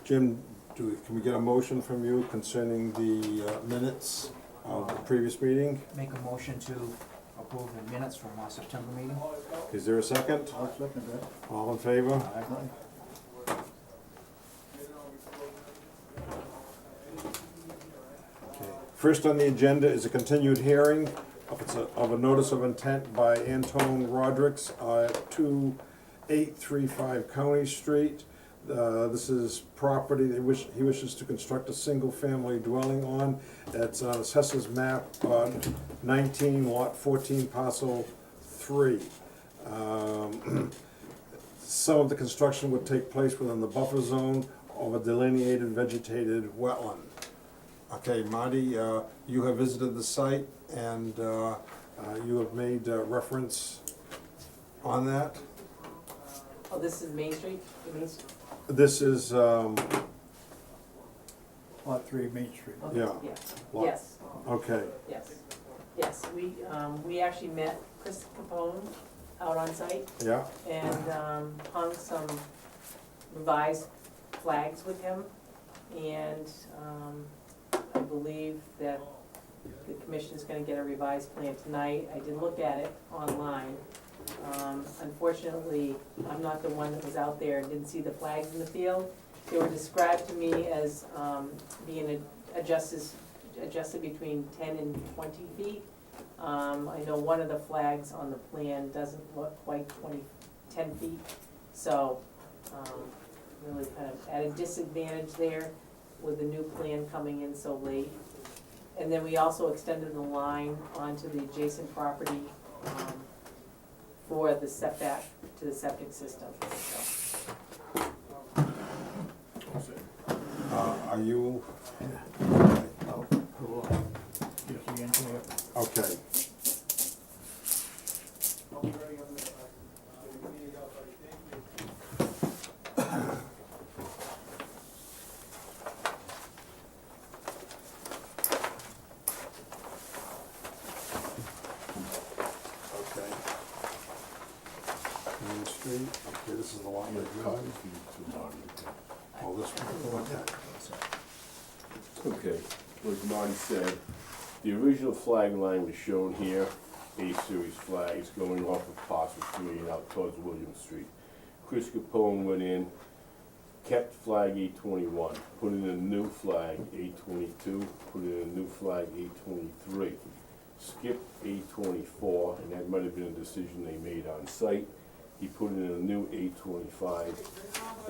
Jim, can we get a motion from you concerning the minutes of the previous meeting? Make a motion to approve the minutes from our September meeting. Is there a second? I'll second that. All in favor? Aye. Okay. First on the agenda is a continued hearing of a notice of intent by Antone Rodericks at 2835 County Street. This is property he wishes to construct a single-family dwelling on. It's on Assessors Map 19, Lot 14, Parcel 3. Some of the construction would take place within the buffer zone of a delineated vegetated wetland. Okay, Marty, you have visited the site and you have made reference on that. Oh, this is Main Street? Main Street? This is, Lot 3, Main Street. Okay, Yeah. Lot- Yes, okay, yes, yes. We actually met Chris Capone out on site yeah, and hung some revised flags with him. And I believe that the commission's gonna get a revised plan tonight. I did look at it online. Unfortunately, I'm not the one that was out there and didn't see the flags in the field. They were described to me as being adjusted between 10 and 20 feet. I know one of the flags on the plan doesn't look quite 10 feet, so really kind of at a disadvantage there with the new plan coming in so late. And then we also extended the line onto the adjacent property for the setback to the septic system. So, are you, Oh, cool. Just the engineer. okay. Okay. Main Street, okay, this is the one that you, oh, this one, okay. Okay, like Marty said, the original flag line was shown here, A-series flags going off of Parcel 3 and out towards William Street. Chris Capone went in, kept flag 821, put in a new flag 822, put in a new flag 823, skipped 824, and that might have been a decision they made on site. He put in a new 825,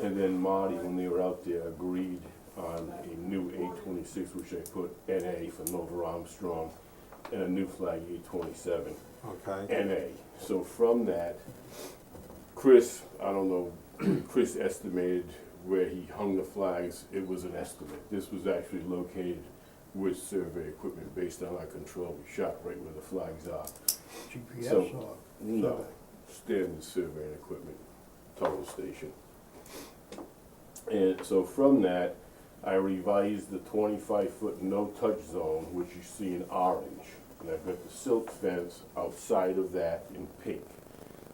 and then Marty, when they were out there, agreed on a new 826, which I put NA for Nova Armstrong, and a new flag 827, Okay, NA. So from that, Chris, I don't know, Chris estimated where he hung the flags. It was an estimate. This was actually located with survey equipment based on our control. We shot right where the flags are. GPS So- or? No, standard surveying equipment, total station. And so from that, I revised the 25-foot no-touch zone, which you see in orange. And I've got the silt fence outside of that in pink.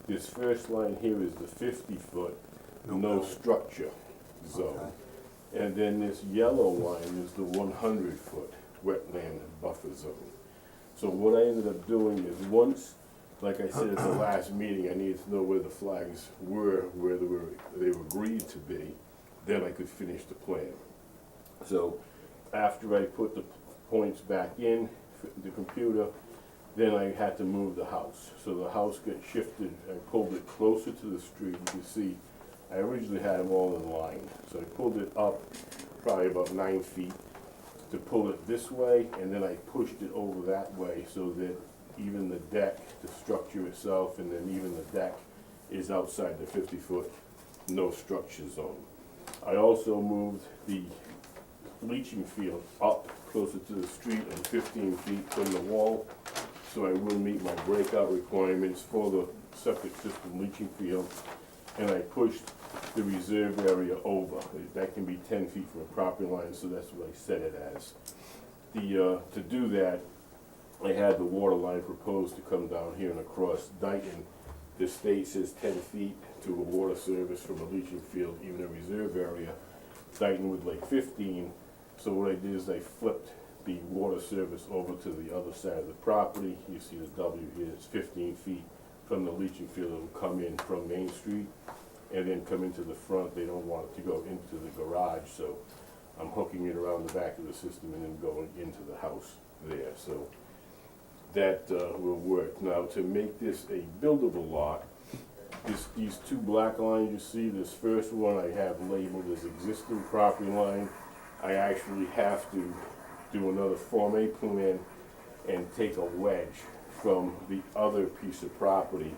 This first line here is the 50-foot No no building. structure zone. And then this yellow line is the 100-foot wetland buffer zone. So what I ended up doing is once, like I said at the last meeting, I needed to know where the flags were, where they were agreed to be, then I could finish the plan. So after I put the points back in the computer, then I had to move the house. So the house got shifted, I pulled it closer to the street. You can see, I originally had them all in line. So I pulled it up probably about 9 feet to pull it this way, and then I pushed it over that way so that even the deck, the structure itself, and then even the deck is outside the 50-foot no structure zone. I also moved the leaching field up closer to the street and 15 feet from the wall, so I will meet my breakout requirements for the septic system leaching field. And I pushed the reserve area over. That can be 10 feet from the property line, so that's what I set it as. To do that, I had the water line proposed to come down here and across Dayton. The state says 10 feet to a water service from a leaching field, even a reserve area. Dayton would like 15, so what I did is I flipped the water service over to the other side of the property. You see the W here, it's 15 feet from the leaching field. It'll come in from Main Street and then come into the front. They don't want it to go into the garage, so I'm hooking it around the back of the system and then going into the house there. So that will work. Now, to make this a buildable lot, these two black lines you see, this first one I have labeled as existing property line. I actually have to do another Form A plan and take a wedge from the other piece of property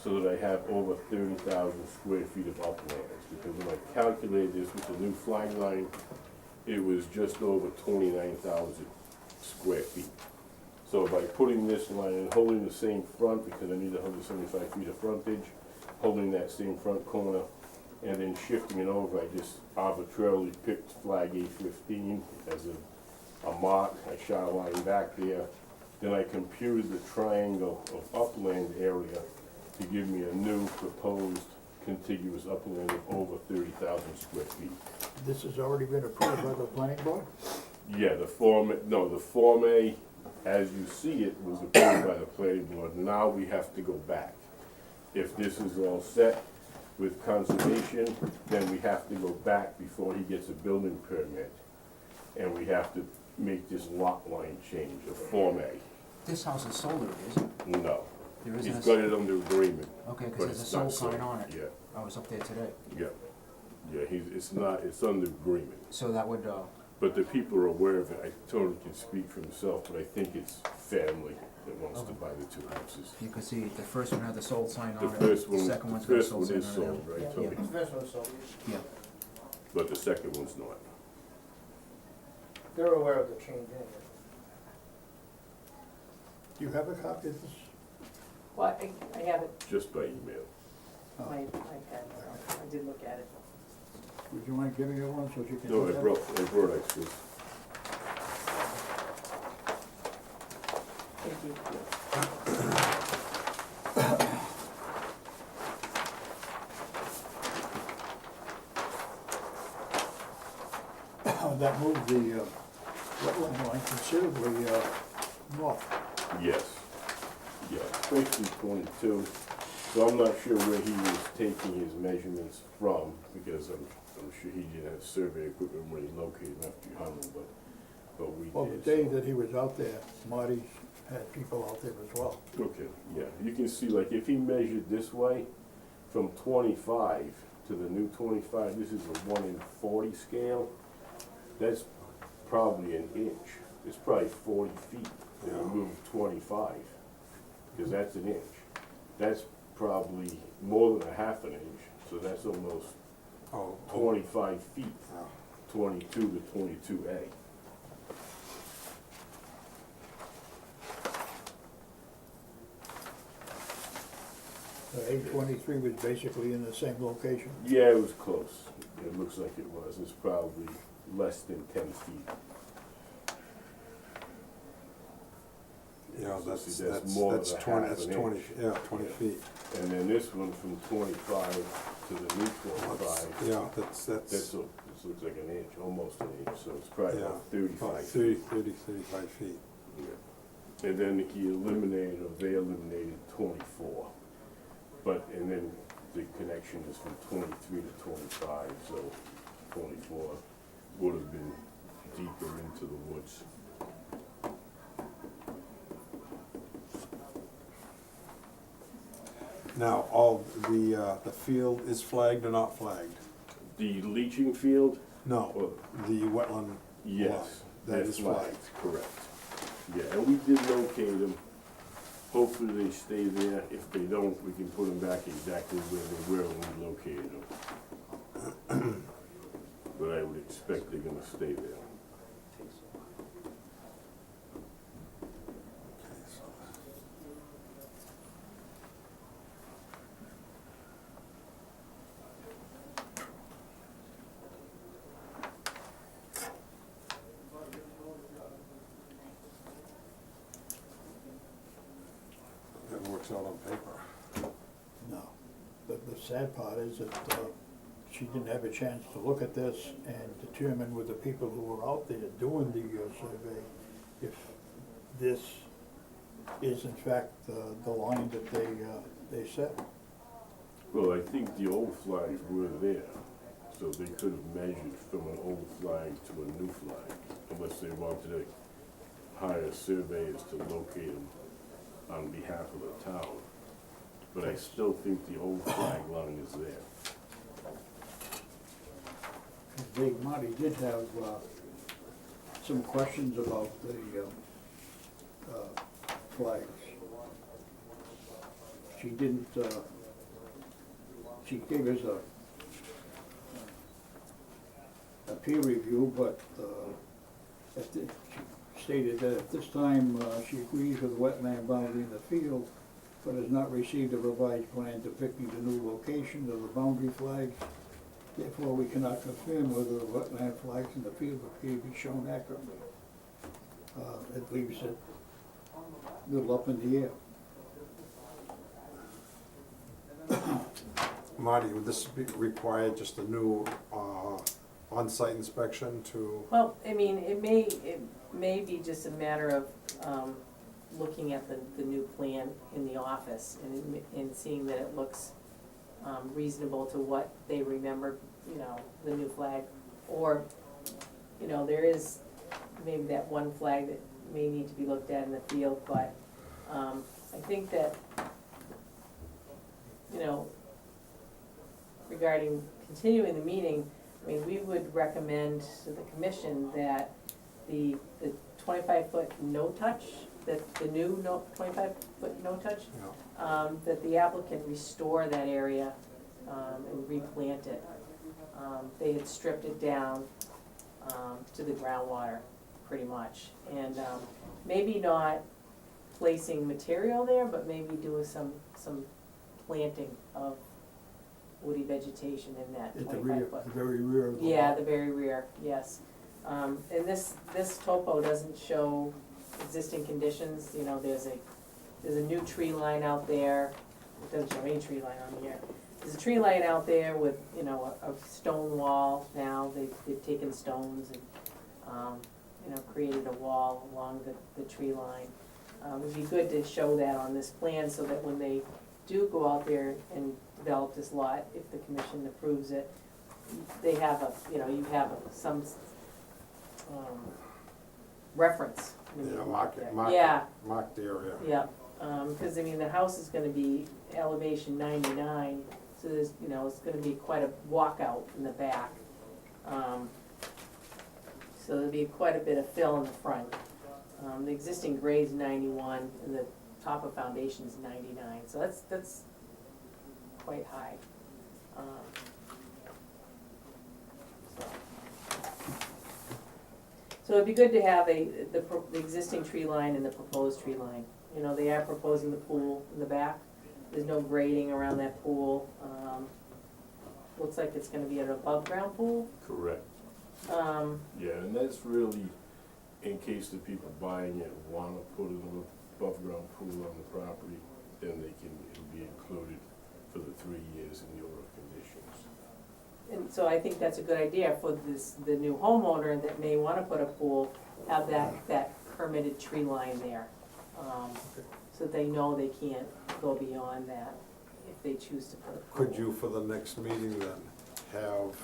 so that I have over 30,000 square feet of uplands. Because when I calculated this with the new flag line, it was just over 29,000 square feet. So by putting this line and holding the same front, because I need 175 feet of frontage, holding that same front corner, and then shifting it over, I just arbitrarily picked flag A15 as a mark. I shot a line back there. Then I computed the triangle of upland area to give me a new proposed contiguous upland of over 30,000 square feet. This has already been approved by the planning board? Yeah, the Form A, as you see it, was approved by the planning board. Now we have to go back. If this is all set with conservation, then we have to go back before he gets a building permit. And we have to make this lot line change, a Form A. This house is sold, already, isn't it? No, There he's isn't got a, it under agreement, okay, but because there's a it's not sold sold. sign on it. Yeah, I was up there today. yeah, yeah, it's under agreement. So that would, But the people are aware of it. I totally can speak for himself, but I think it's family that wants to buy the two houses. you can see the first one had the sold sign The on it. first The one, second the one's got a first sold one sign is on sold, it. right, Yeah. Tony? First one's sold. Yeah, But the second one's not. They're aware of the change anyway. Do you have a copy of this? Well, I have it, Just by email. Oh. my iPad, I did look at it. Would you mind giving me one so you can? No, do I that? brought extras. Thank you. That moved the wetland line considerably north. Yes, yeah, especially 22. So I'm not sure where he was taking his measurements from, because I'm sure he didn't have survey equipment where he located after Hummel, but we did. Well, the day that he was out there, Marty had people out there as well. Okay, yeah, you can see, like, if he measured this way, from 25 to the new 25, this is a 1 in 40 scale, that's probably an inch. It's probably 40 feet that he moved 25, because that's an inch. That's probably more than a half an inch, so that's almost Oh, 25 feet, yeah. 22 to 22A. The A23 was basically in the same location. Yeah, it was close. It looks like it was. It's probably less than 10 feet. Yeah, So that's, see, that's that's, more that's than a 20, half that's an 20, inch. yeah, 20 Yeah. feet. And then this one from 25 to the new 25, Yeah, that's, this looks like an inch, almost an inch, so it's probably yeah, about 35 about feet. 35 feet. Yeah. And then he eliminated, or they eliminated 24. But, and then the connection is from 23 to 25, so 24 would have been deeper into the woods. Now, all the field is flagged or not flagged? The leaching field, No, well, the wetland. yes, lot, that that's is flagged. correct. Yeah, and we did locate them. Hopefully they stay there. If they don't, we can put them back exactly where they were when we located them. But I would expect they're gonna stay there. Okay, so that works out on paper. No. The sad part is that she didn't have a chance to look at this and determine with the people who were out there doing the survey, if this is in fact the line that they set. Well, I think the old flags were there, so they could have measured from an old flag to a new flag, unless they wanted to hire surveyors to locate them on behalf of the town. But I still think the old flag line is there. Marty did have some questions about the flags. She didn't, she gave us a peer review, but she stated that at this time, she agrees with the wetland boundary in the field, but has not received a revised plan depicting the new location of the boundary flags. Therefore, we cannot confirm whether the wetland flags in the field appear to be shown accurately. It leaves it a little up in the air. Marty, would this require just a new on-site inspection to? Well, I mean, it may be just a matter of, looking at the new plan in the office and seeing that it looks, reasonable to what they remember, you know, the new flag. Or, you know, there is maybe that one flag that may need to be looked at in the field, but, I think that, you know, regarding continuing the meeting, I mean, we would recommend to the commission that the 25-foot no-touch, that the new 25-foot no-touch, that the applicant restore that area and replant it. They had stripped it down to the groundwater, pretty much. And maybe not placing material there, but maybe doing some planting of woody vegetation in that At the rear, 25-foot. the very rear of the lot. Yeah, the very rear, yes. And this topo doesn't show existing conditions, you know, there's a new tree line out there. It doesn't show any tree line on here. There's a tree line out there with, you know, a stone wall now, they've taken stones and, you know, created a wall along the tree line. It'd be good to show that on this plan so that when they do go out there and develop this lot, if the commission approves it, they have you have some, reference. when you Yeah, go mark out it, there. mark Yeah, it, mark the area. yeah, cause I mean, the house is gonna be elevation 99, so there's, you know, it's gonna be quite a walkout in the back. So there'll be quite a bit of fill in the front. The existing grade's 91, and the top of foundation's 99, so that's quite high. So it'd be good to have the existing tree line and the proposed tree line. You know, they are proposing the pool in the back. There's no grading around that pool. Looks like it's gonna be an above-ground pool. Correct. Yeah, and that's really in case the people buying it wanna put an above-ground pool on the property, then it'll be included for the 3 years in the order of conditions. And so I think that's a good idea for the new homeowner that may wanna put a pool, have that permitted tree line there. So they know they can't go beyond that if they choose to put a pool. Could you, for the next meeting then, have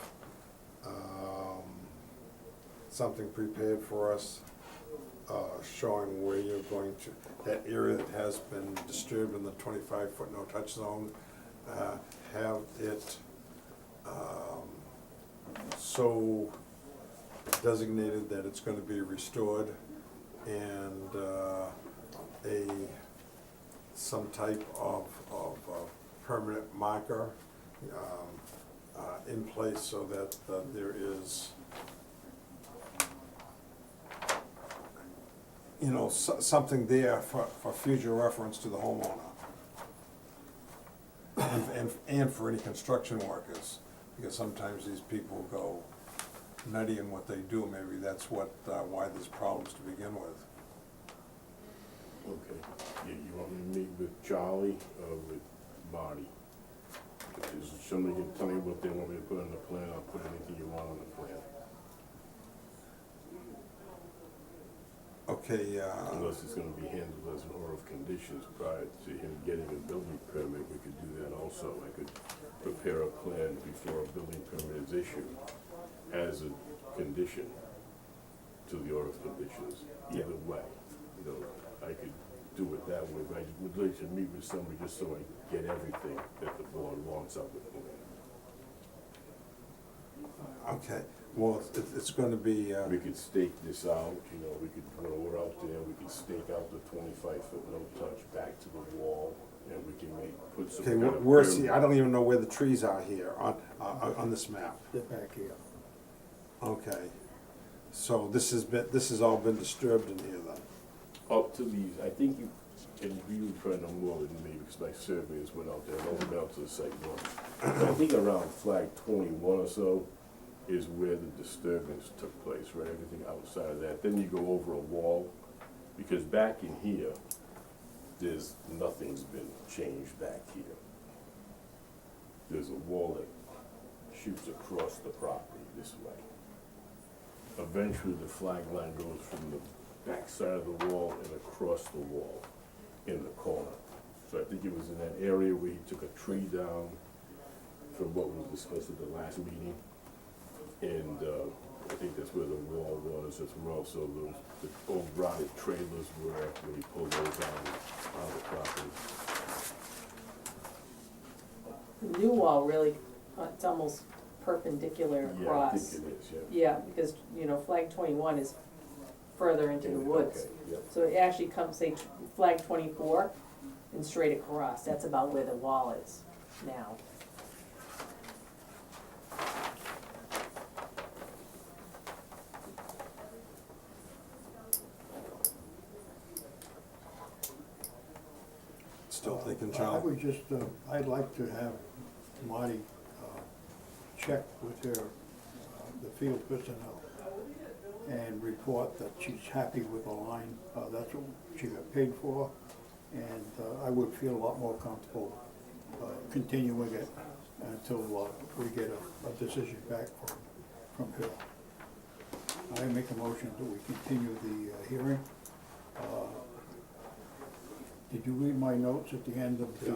something prepared for us, showing where you're going to, that area that has been disturbed in the 25-foot no-touch zone, have it so designated that it's gonna be restored, and some type of permanent marker in place so that there is, you know, something there for future reference to the homeowner. And for any construction workers, because sometimes these people go nutty in what they do, maybe that's why there's problems to begin with. Okay. You want me to meet with Charlie or with Marty to Is somebody can tell me what they want me to put on the plan, I'll put anything you want on the plan. Okay, Unless it's gonna be handled as an order of conditions prior to him getting a building permit, we could do that also. I could prepare a plan before a building permit is issued as a condition to the order of conditions. Either way, you know, I could do it that way, but I would like to meet with somebody just so I get everything that the board wants of the plan. okay, well, it's gonna be, We could stake this out, you know, we could, when we're out there, we could stake out the 25-foot no-touch back to the wall, and we can put some okay, kind of. where's the, pyramid. I don't even know where the trees are here on this map. They're back here. Okay, so this has all been disturbed in here then? Up to these, I think you would probably know more than me, because my surveyors went out there, and only been out to the site once. I think around flag 21 or so is where the disturbance took place, right, everything outside of that. Then you go over a wall, because back in here, nothing's been changed back here. There's a wall that shoots across the property this way. Eventually, the flag line goes from the back side of the wall and across the wall in the corner. So I think it was in that area where he took a tree down from what was discussed at the last meeting. And I think that's where the wall was as well. So the old rotted trailers were when he pulled those out of the property. The new wall really, it's almost perpendicular Yeah, I across. think it is, yeah. Yeah, because, you know, flag 21 is further into the woods. Okay, yeah. So it actually comes, say, flag 24 and straight across. That's about where the wall is now. Still thinking, I Charlie? would just, I'd like to have Marty check with her, the field personnel, and report that she's happy with the line. That's what she got paid for, and I would feel a lot more comfortable continuing it until we get a decision back from her. I make a motion that we continue the hearing. Did you read my notes at the end of the,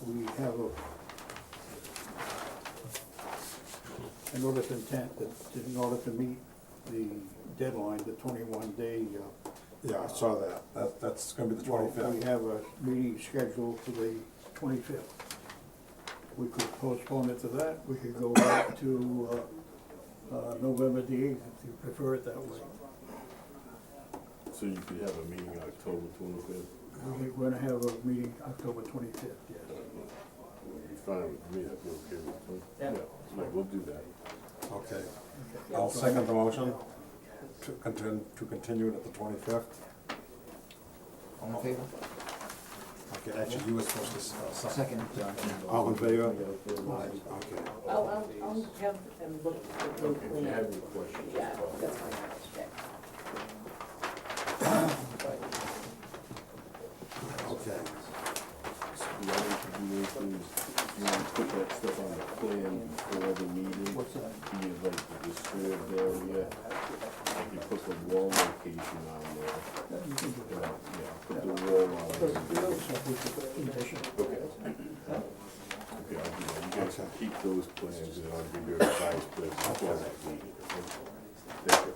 we have a notice of intent that in order to meet the deadline, the 21-day, Yeah, I saw that. That's gonna be the well, we 25th. have a meeting scheduled for the 25th. We could postpone it to that, we could go back to November the 8th, if you prefer it that way. So you could have a meeting October 25th? We're gonna have a meeting October 25th, yes. Would be fine with me, I'd be okay with it. Yeah. Yeah, we'll do that. Okay, Yeah. I'll second the motion to continue it at the 25th. All in favor? Okay, actually, you were supposed to second. Second. All in favor? Okay. Okay. I'll have them look at the new Okay, if you plan. have any questions. Yeah, call me. that's fine. Okay. Okay. So you want me to do anything, you want to put that stuff on the plan before the meeting? What's that? Do you like the disturbed area? I can put the wall location on there. Yeah, you can do Yeah, that. put the wall on Because there. the other stuff we could condition. Okay. Okay, I'll do that. You guys can keep those plans and I'll give you a revised plan before that meeting. Okay? Thank you.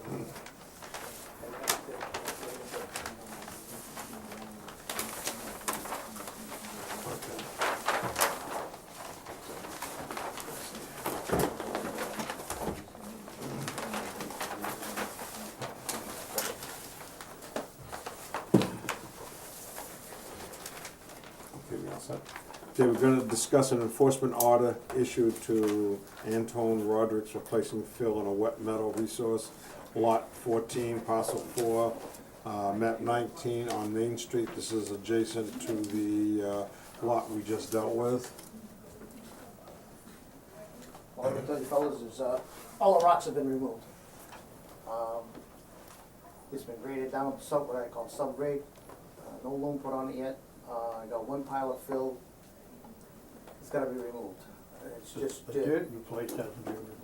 Okay, we all set? Okay, we're gonna discuss an enforcement order issued to Antone Rodriguez replacing fill in a wet metal resource, lot 14, parcel 4, map 19 on Main Street. This is adjacent to the lot we just dealt with. All I can tell you fellas is, all the rocks have been removed. It's been graded down to what I call subgrade, no loam put on it yet. I got one pile of fill It's gotta be removed. It's just The dirt. dirt you placed hasn't been removed.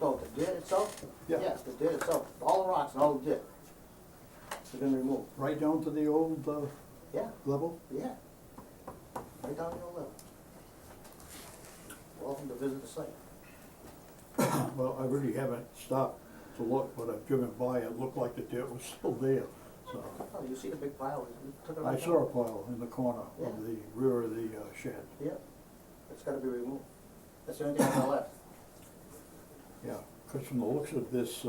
Oh, the dirt itself? Yeah. Yes, the dirt itself, all the rocks and all the dirt. It's been removed. Right down to the old, Yeah, level? yeah. Right down the old level. Welcome to visit the site. Well, I really haven't stopped to look, but I've driven by, it looked like the dirt was still there, so. Oh, you see the big pile, we took it I right saw a down. pile in the corner Yeah. of the rear of the shed, Yeah, it's gotta be removed. That's the only thing I got left. yeah. Because from the looks of this,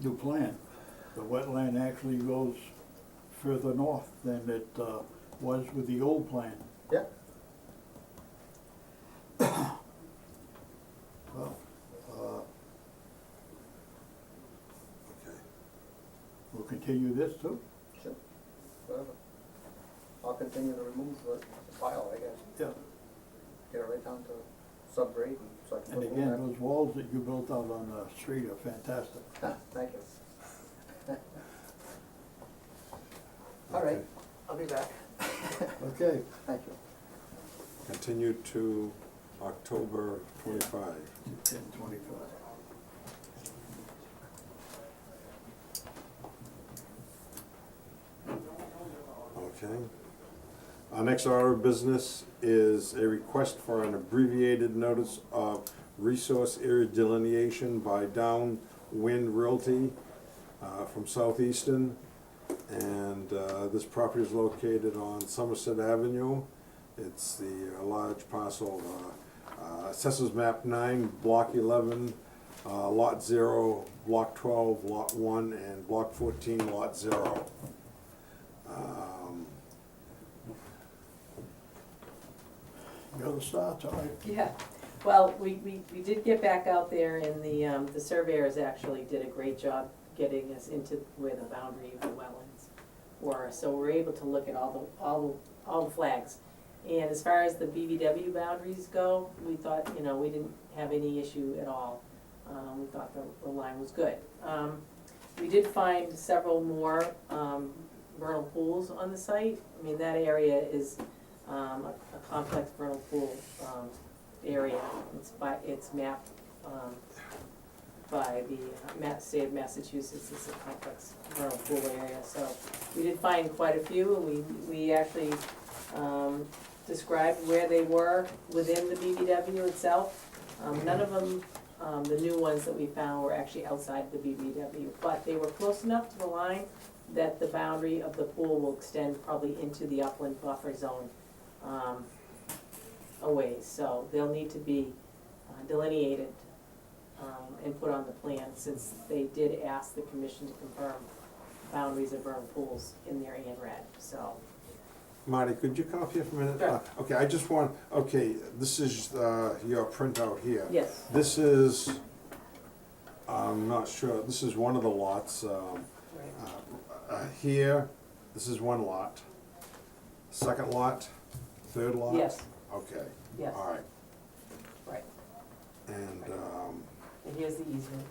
new plan, the wetland actually goes further north than it, was with the old plan. Yeah. Well, Okay. we'll continue this too? Sure, whatever. I'll continue to remove the pile, I guess. Yeah. Get it right down to subgrade and so I can And put it again, back. those walls that you built out on the street are fantastic. Thank you. All right, I'll be back. Okay, Thank you. Continued to October 25. 10:25. Okay. Our next order of business is a request for an abbreviated notice of resource area delineation by Downwind Realty from Southeastern. And this property is located on Somerset Avenue. It's the large parcel, Assessors Map 9, Block 11, Lot 0, Block 12, Lot 1, and Block 14, Lot 0. You're the start, all right. Yeah, well, we did get back out there and the surveyors actually did a great job getting us into where the boundary of the wetlands were. So we're able to look at all the flags. And as far as the BVW boundaries go, we thought, we didn't have any issue at all. We thought the line was good. We did find several more vernal pools on the site. I mean, that area is a complex vernal pool area. It's mapped by the state of Massachusetts. It's a complex vernal pool area. So we did find quite a few, and we actually described where they were within the BVW itself. None of them, the new ones that we found, were actually outside the BVW, but they were close enough to the line that the boundary of the pool will extend probably into the upland buffer zone a ways. So they'll need to be delineated and put on the plan, since they did ask the commission to confirm boundaries of vernal pools in their ANRAD, so. Marty, could you come up here for a minute? Sure. Okay, I just want, this is your printout here. Yes, This is, I'm not sure, this is one of the lots. right. Here, this is one lot. Second lot, third lot? Yes, Okay, yes, all right. right. And, And here's the easement.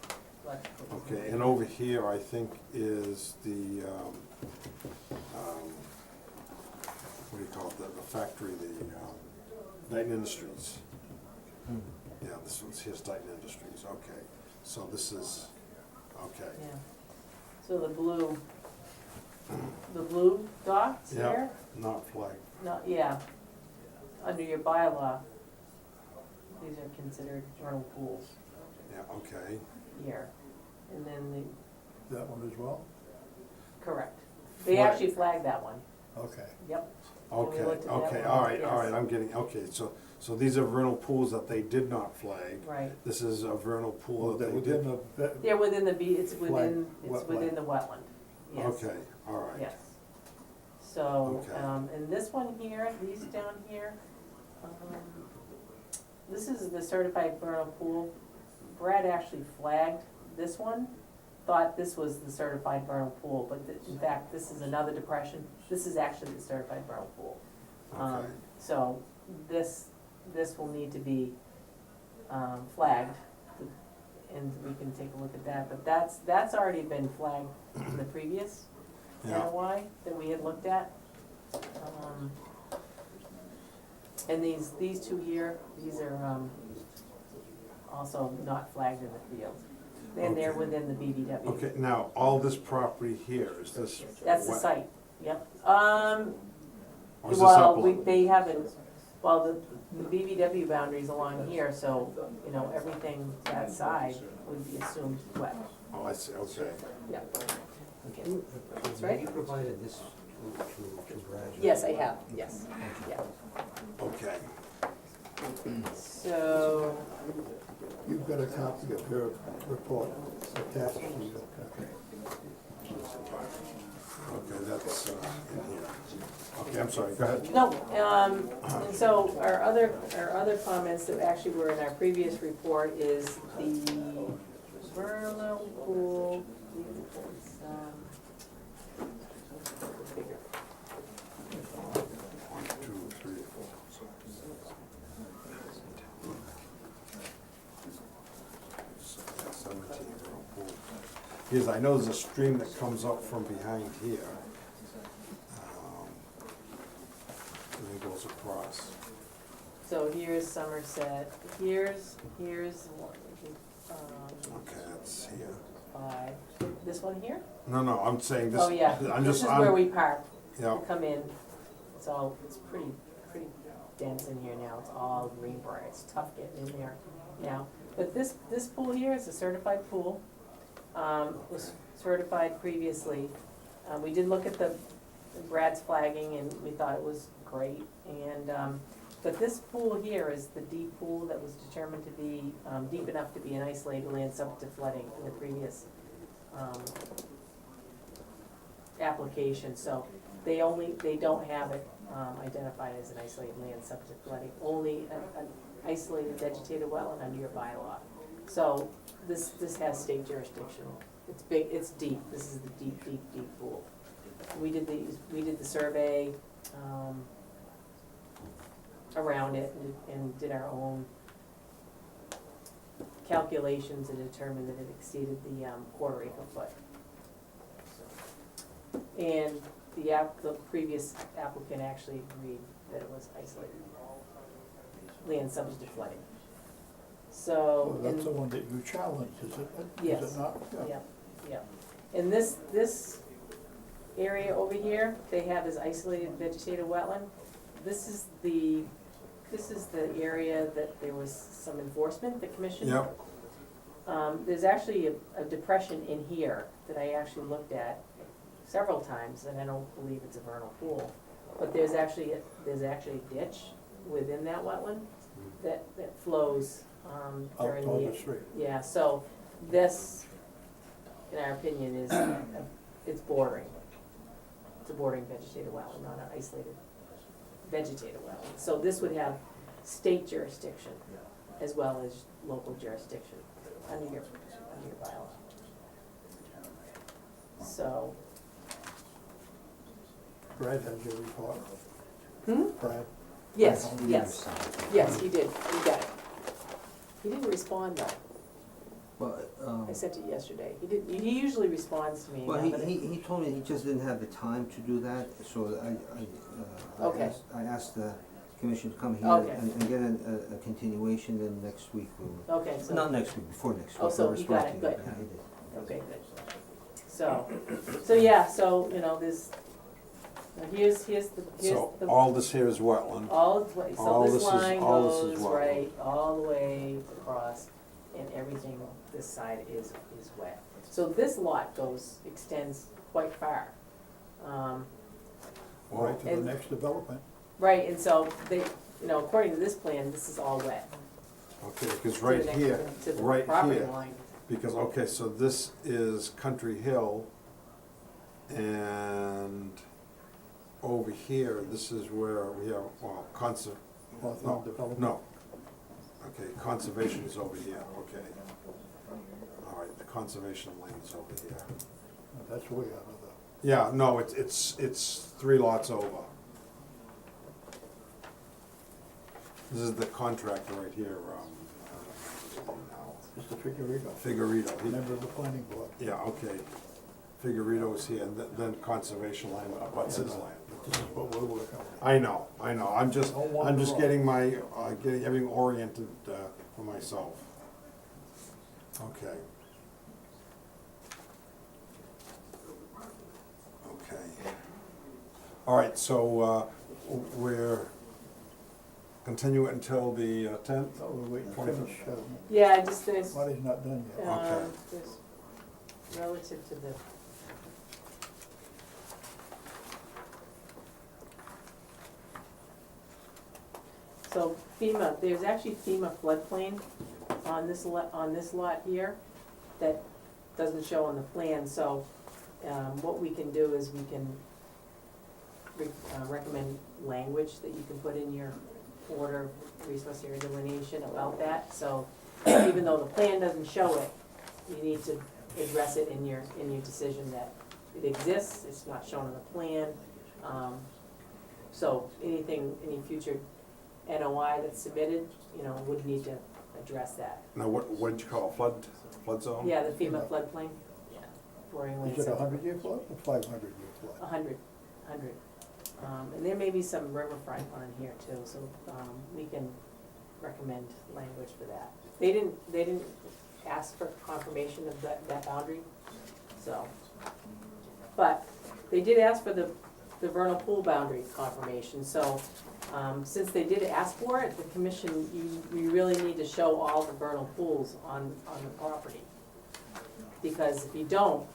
electrical easement. okay, and over here, I think, is the, what do you call it, the factory, the Dayton Industries. Yeah, this one's, here's Dayton Industries, okay. So this is, okay. Yeah. So the blue dots Yeah. here, Not flagged. yeah, under your bylaw, these are considered vernal pools Yeah, okay. here. And then That one as well? correct. They Flag. actually flagged that one, Okay. yep. Okay, looked at that okay, one, all right, yes. I'm getting, okay, so these are vernal pools that they did not flag. Right. This is a vernal pool Well, that they're they within did. the, They're within it's within wetland. the wetland, yes. Okay, all right. Yes. So, Okay. and this one here, these down here, this is the certified vernal pool. Brad actually flagged this one, thought this was the certified vernal pool, but in fact, this is another depression. This is actually the certified vernal pool. Okay. So this will need to be flagged, and we can take a look at that. But that's already been flagged in the previous Yeah, NOI that we had looked at. And these two here, these are, also not flagged in the field. And they're Okay. within the BBW. Okay, now, all this property here, is this? That's the wet? site, yep. Or is this Well, upland? they haven't, well, the BBW boundary's along here, so, you know, everything that side would be assumed wet. Oh, I see, okay. Yeah. That's right. You provided this to Brad. Yes, I have, yes, yeah. Okay. So, You've got a copy of her report attached to you. Okay, that's, in here. Okay, I'm sorry, go ahead. no, and so our other comments that actually were in our previous report is the vernal pool. It's, bigger. 1, 2, 3, 4. Yes, I know there's a stream that comes up from behind here. And then goes across. So here's Somerset, here's one, Okay, that's here. 5, this one here? No, I'm saying this. Oh, yeah, I'm this just, is where we park, yeah, come in, it's pretty dense in here now, it's all greenbrier, it's tough getting in there now. But this pool here is a certified pool, was certified previously. We did look at the Brad's flagging and we thought it was great, and, but this pool here is the deep pool that was determined to be, deep enough to be an isolated land subject to flooding in the previous, application, so they don't have it, identified as an isolated land subject to flooding, only an isolated vegetated wetland under your bylaw. So this has state jurisdiction, it's big, it's deep, this is the deep pool. We did the survey, around it and did our own calculations and determined that it exceeded the, quarter acre foot. And the previous applicant actually agreed that it was isolated land subject to flooding. So. Well, that's the one that you challenged, is it? Yes. Is it not? Yeah. And this area over here, they have as isolated vegetated wetland. This is the area that there was some enforcement, the commission. Yep. There's actually a depression in here that I actually looked at several times, and I don't believe it's a vernal pool. But there's actually a ditch within that wetland that flows, Out during on the street. yeah, so this, in our opinion, is, it's bordering. It's a bordering vegetated wetland, not an isolated vegetated wetland. So this would have state jurisdiction as well as local jurisdiction under your bylaw. So, Brad has your report. Brad? yes, he did, he got it. He didn't respond though, Well, I sent it yesterday. He usually responds to me. well, now, but it- he told me he just didn't have the time to do that, so Okay. I asked the commission to come here Okay. and get a continuation, then next week we'll, Okay, so. not next week, before next week. Oh, so we'll he got respond it, to you. good. Yeah, he did. Okay, good. So yeah, so, you know, there's, now here's So the, all this here is wetland. all, so all this this is- line all this is goes wetland. right, all the way across, and everything this side is wet. So this lot extends quite far. Right to the And- next development. Right, and so they, you know, according to this plan, this is all wet. Okay, because to the right next- here, to the right property here, line. because, okay, so this is Country Hill, and over here, this is where we have, well, Hawthorne Development. no. Okay, conservation is over here, okay. All right, the conservation lane's over here. That's way out of Yeah, no, it's 3 lots over. This is the contractor right here, I don't know the, Mr. Figurito, now. Figurito. He- member of the planning board. Yeah, okay. Figurito is here, and then conservation land abuts his land. This is what we're working with. I know, I'm just Don't wander off. getting my, getting everything oriented, for myself. Okay. Okay. All right, so, we're, continue it until the 10th? Oh, we're waiting to 25th. finish, Yeah, just there's, Marty's not done yet. Okay. there's relative to the, so FEMA, there's actually FEMA floodplain on this lot here that doesn't show on the plan, so, what we can do is we can recommend language that you can put in your order of resource area delineation about that, so even though the plan doesn't show it, you need to address it in your decision that it exists, it's not shown on the plan. So anything, any future NOI that's submitted, you know, would need to address that. Now, what'd you call it, flood zone? Yeah, the FEMA floodplain, yeah, Boring Lane. Is it a 100-year flood or 500-year flood? 100. And there may be some riverfront on here too, so, we can recommend language for that. They didn't ask for confirmation of that boundary, so. But they did ask for the vernal pool boundary confirmation, so, since they did ask for it, the commission, you really need to show all the vernal pools on the property. Because if you don't,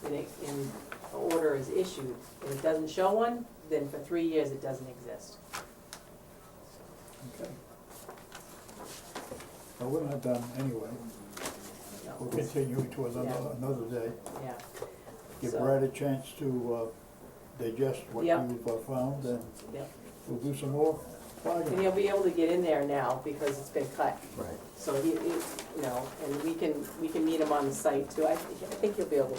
and an order is issued, and it doesn't show one, then for 3 years it doesn't exist. Okay. Well, we're not done anyway. No. We'll continue to another day. Yeah. Give So- Brad a chance to digest what Yep. you've found, and Yep. we'll do some more And flagging. he'll be able to get in there now because it's been cut. Right. So he, you know, and we can meet him on the site too. I think you'll be able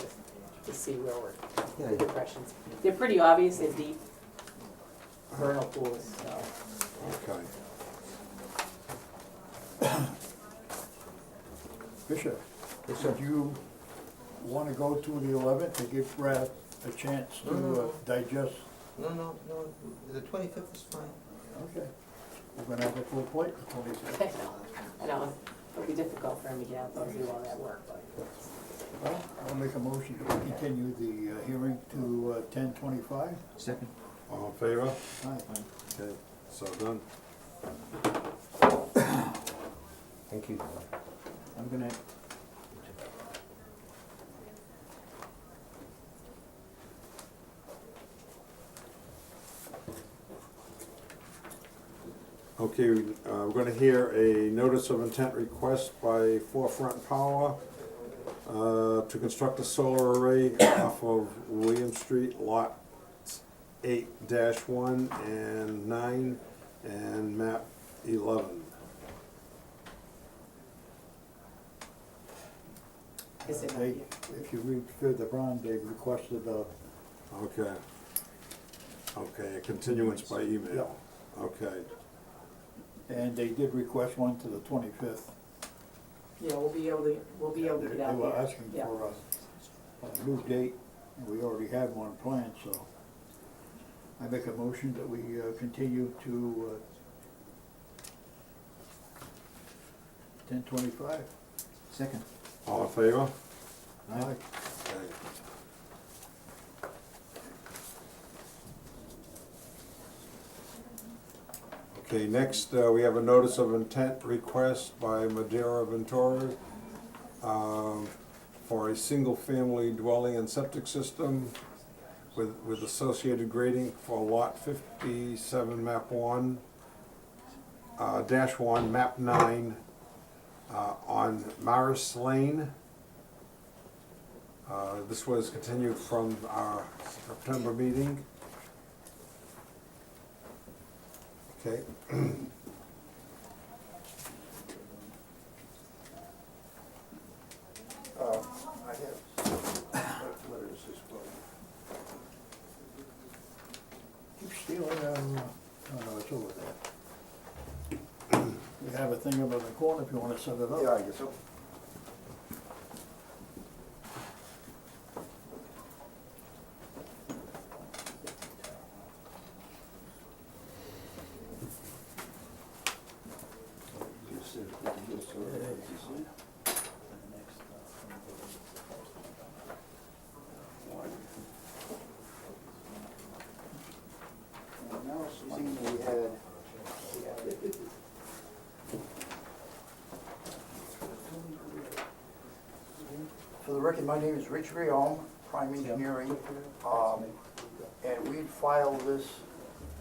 to see where we're, Yeah, the depressions. They're pretty obvious, they're deep vernal pools, so. Okay. Bishop, yes, sir. do you wanna go to the 11th to give Brad a chance to No. digest? No, the 25th is fine. Okay. We're gonna have a full plate the 25th. I know, it'll be difficult for him to get out there and do all that work, but. Well, I'll make a motion to continue the hearing to 10:25. Second. All in favor? Aye. Okay, so done. Thank you. I'm gonna, Okay, we're gonna hear a notice of intent request by Forefront Power to construct a solar array off of William Street, lots 8-1 and 9, and map 11. Is it- They, if you read further on, they requested a, Okay. Okay, a continuance by email. Okay, and they did request one to the 25th. Yeah, we'll be able to get They out were there. asking Yeah. for a new date, and we already had one planned, so I make a motion that we continue to 10:25. second. all in favor? Aye. Okay. Okay, next, we have a notice of intent request by Madeira Ventura for a single-family dwelling and septic system with associated grading for lot 57, map 1, -1, map 9, on Maris Lane. This was continued from our September meeting. Okay. I have, what is this book? Keep stealing, no, it's over there. We have a thing up in the corner if you wanna set it up. Yeah, I guess so. record, my name is Rich Riom, Prime Engineering, and we'd filed this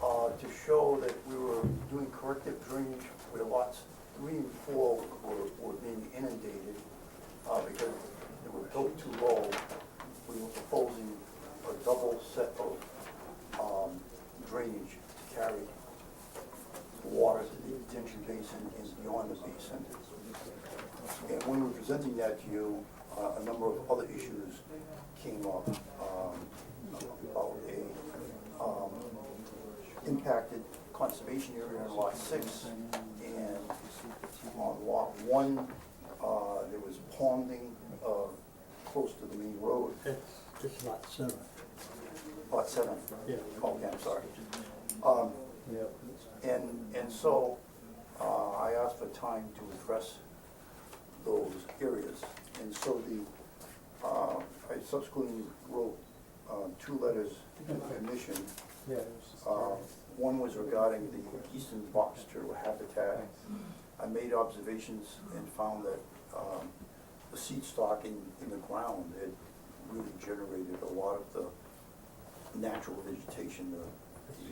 to show that we were doing corrective drainage where lots 3 and 4 were being inundated because they were built too low. We were proposing a double set of drainage to carry water to the detention basin and beyond the basin. And when we were presenting that to you, a number of other issues came up about a impacted conservation area on lot 6, and on lot 1, there was ponding close to the main road. It's lot 7. Lot 7? Yeah. Okay, I'm sorry. And so I asked for time to address those areas. And so I subsequently wrote 2 letters to the commission. One was regarding the eastern box turtle habitat. I made observations and found that the seed stock in the ground had really generated a lot of the natural vegetation.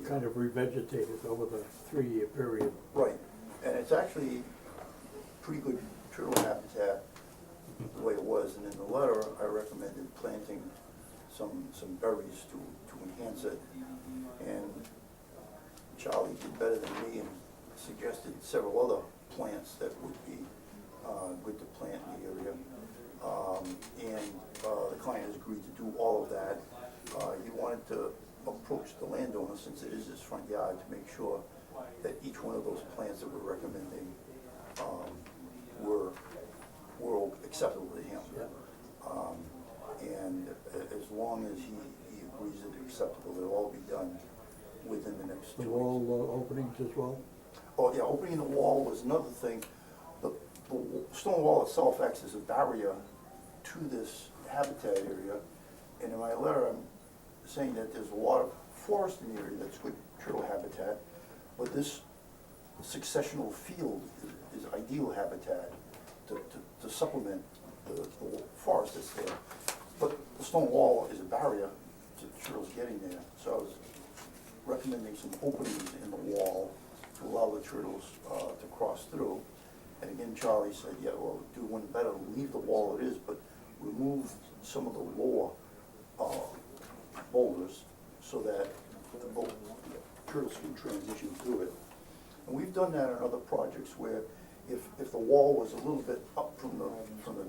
It's kind of revegetated over the 3-year period. Right, and it's actually pretty good turtle habitat the way it was, and in the letter, I recommended planting some berries to enhance it. And Charlie did better than me and suggested several other plants that would be good to plant in the area. And the client has agreed to do all of that. He wanted to approach the landowner, since it is his front yard, to make sure that each one of those plants that we're recommending were acceptable to him. And as long as he agrees that they're acceptable, they'll all be done within the next 2 The weeks. wall openings as well? Oh, yeah, opening the wall was another thing. The stone wall itself acts as a barrier to this habitat area. And in my letter, I'm saying that there's a lot of forest in the area that's good turtle habitat, but this successional field is ideal habitat to supplement the forest that's there. But the stone wall is a barrier to turtles getting there. So I was recommending some openings in the wall to allow the turtles to cross through. And again, Charlie said, yeah, well, do one better, leave the wall it is, but remove some of the lower boulders so that the turtles can transition through it. And we've done that in other projects where if the wall was a little bit up from the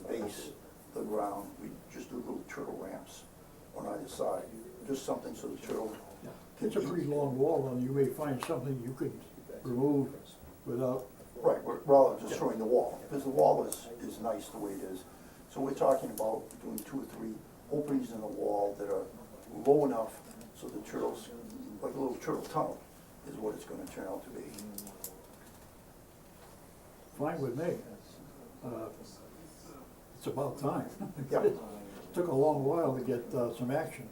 base of the ground, we just do little turtle ramps on either side. Just something so the turtle can It's a pretty long wall, and you may find something you could remove without. Right, rather than destroying the wall, because the wall is nice the way it is. So we're talking about doing 2 or 3 openings in the wall that are low enough so the turtles, like a little turtle tunnel, is what it's gonna turn out to be. Fine with me. It's about time. Yeah. It took a long while to get some action.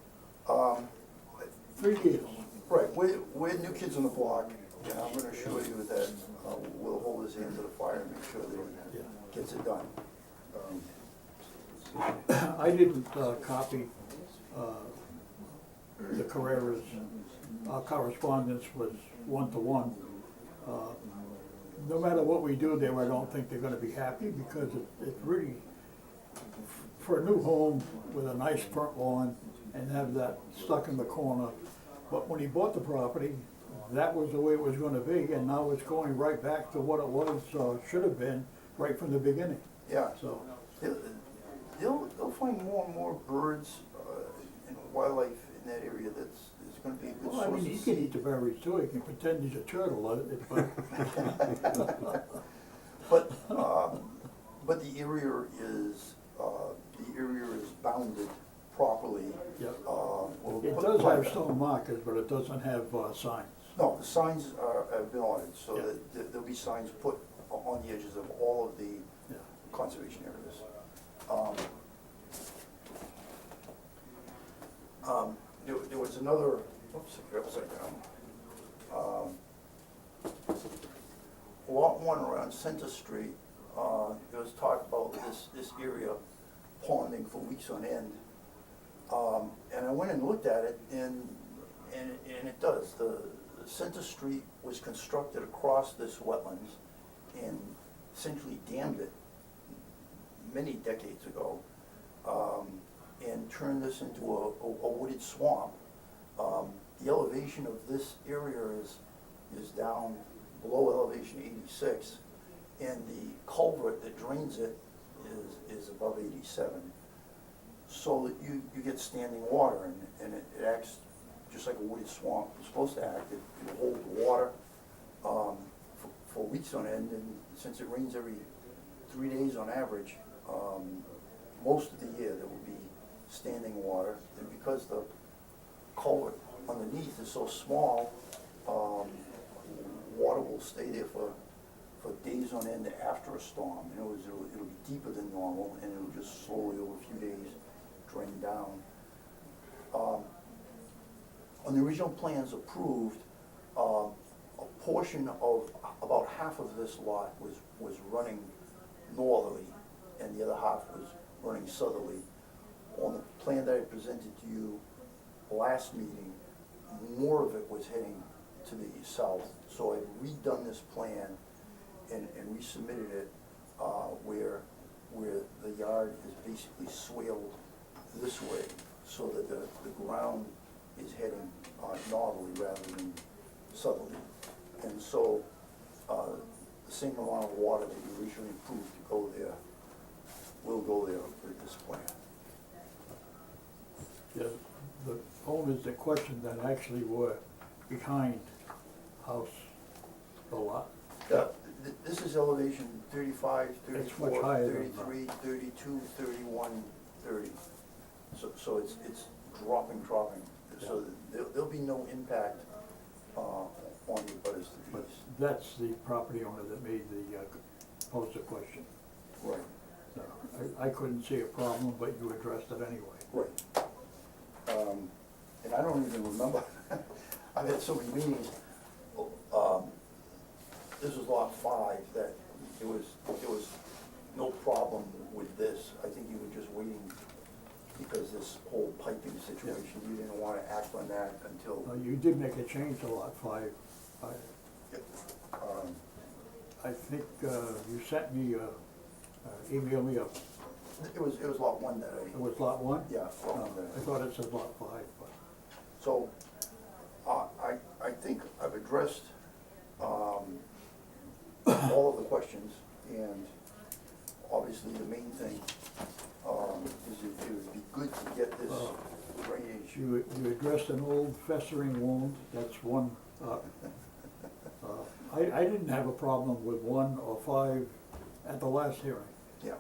3 years. Right, we're new kids on the block, and I'm gonna assure you that we'll hold his hand to the fire and make sure that he gets it done. I didn't copy the Carreras. Our correspondence was 1-to-1. No matter what we do there, I don't think they're gonna be happy, because it really, for a new home with a nice front lawn and have that stuck in the corner. But when he bought the property, that was the way it was gonna be, and now it's going right back to what it was, should have been, right from the beginning. Yeah, So, they'll find more and more birds and wildlife in that area that's gonna be a good well, I source mean, he of can eat the berries too, he can pretend he's a turtle, but But the area is bounded properly. yeah. We'll It put does plaque- have stone markers, but it doesn't have signs. No, the signs have been ordered, so Yeah. that there'll be signs put on the edges of all of the Yeah. conservation areas. There was another, oops, I got upside down. Lot 1 around Center Street, there was talk about this area ponding for weeks on end. And I went and looked at it, and it does. The Center Street was constructed across this wetlands and essentially dammed it many decades ago, and turned this into a wooded swamp. The elevation of this area is down below elevation 86, and the culvert that drains it is above 87. So that you get standing water, and it acts just like a wooded swamp. It's supposed to act. It holds water for weeks on end, and since it rains every 3 days on average, most of the year there will be standing water. And because the culvert underneath is so small, water will stay there for days on end after a storm. In other words, it'll be deeper than normal, and it'll just slowly over a few days drain down. On the original plans approved, a portion of, about half of this lot was running northerly, and the other half was running southerly. On the plan that I presented to you last meeting, more of it was heading to the south. So I've redone this plan and resubmitted it, where the yard is basically swaled this way, so that the ground is heading northerly rather than southerly. And so the same amount of water that you originally approved to go there will go there with this plan. The owners in question that actually were behind house, the lot. This is elevation 35, It's much 34, higher than 33, 32, 31, 30. So it's dropping. So there'll be no impact on the butters to the But east. that's the property owner that made the, posed the question. Right, So I couldn't see a problem, but you addressed it anyway. right. And I don't even remember, I've had so many meetings. This was lot 5, that there was no problem with this. I think you were just waiting because this whole piping situation, you didn't want to act on that until. You did make a change to lot 5. Um, I think you sent me, emailed me up. It was lot 1 that It was lot 1? yeah, lot 1 I that thought it said lot 5, but. So, I think I've addressed, all of the questions, and obviously the main thing, is it would be good to get this drainage. You addressed an old festering wound, that's one. I didn't have a problem with 1 or 5 at the last hearing. Yeah,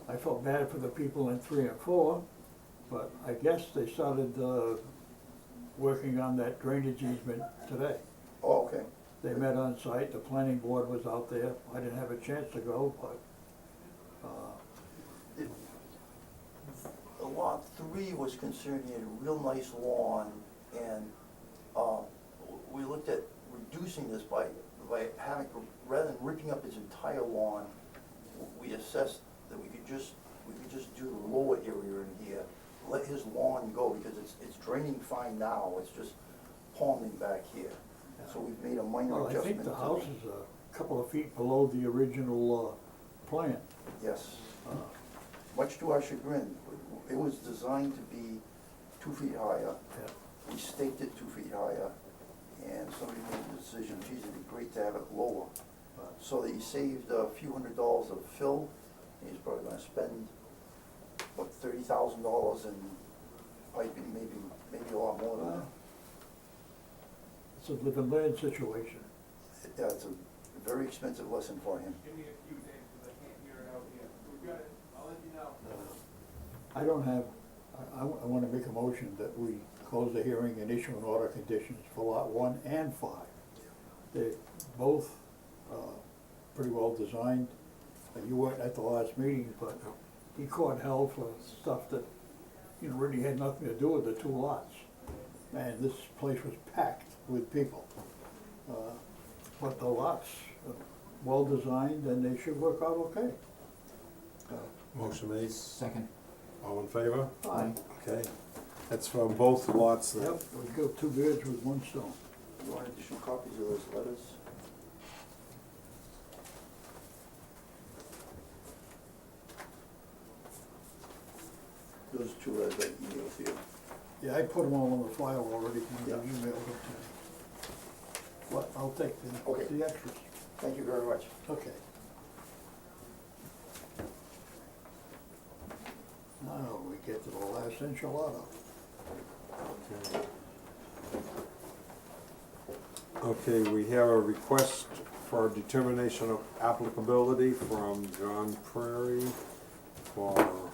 I felt bad for the people in 3 and 4, but I guess they started working on that drainage easement today. oh, okay. They met on site, the planning board was out there, I didn't have a chance to go, but, Lot 3 was concerned, he had a real nice lawn, and, we looked at reducing this by having, rather than ripping up his entire lawn, we assessed that we could just do the lower area in here, let his lawn go, because it's draining fine now, it's just ponding back here. So we've made a minor well, I adjustment. think the to house is a couple of feet below the original plan. Yes. Much to our chagrin, it was designed to be 2 feet higher. Yeah. We staked it 2 feet higher, and somebody made the decision, geez, it'd be great to have it lower. So that he saved a few $100s of fill, and he's probably gonna spend, what, $30,000 in piping, maybe a lot more than that. It's a live and learn situation. Yeah, it's a very expensive lesson for him. Give me a few days, because I can't hear it out here. We've got it, I'll let you know. I don't have, I want to make a motion that we close the hearing and issue an order of conditions for lot 1 and 5. They're both pretty well designed. You weren't at the last meeting, but he caught hell for stuff that, really had nothing to do with the 2 lots. And this place was packed with people. But the lots are well designed and they should work out okay. Motion made, Second. all in favor? Aye. Okay, that's for both lots then. Yep, we go 2 birds with 1 stone. You want additional copies of those letters? Those 2 letters I emailed to you. Yeah, I put them all in the file already, when you Yeah. emailed them to me. Well, I'll take Okay. the extras. Thank you very much. Okay. Now we get to the last enchilada. Okay, we have a request for determination of applicability from John Prairie for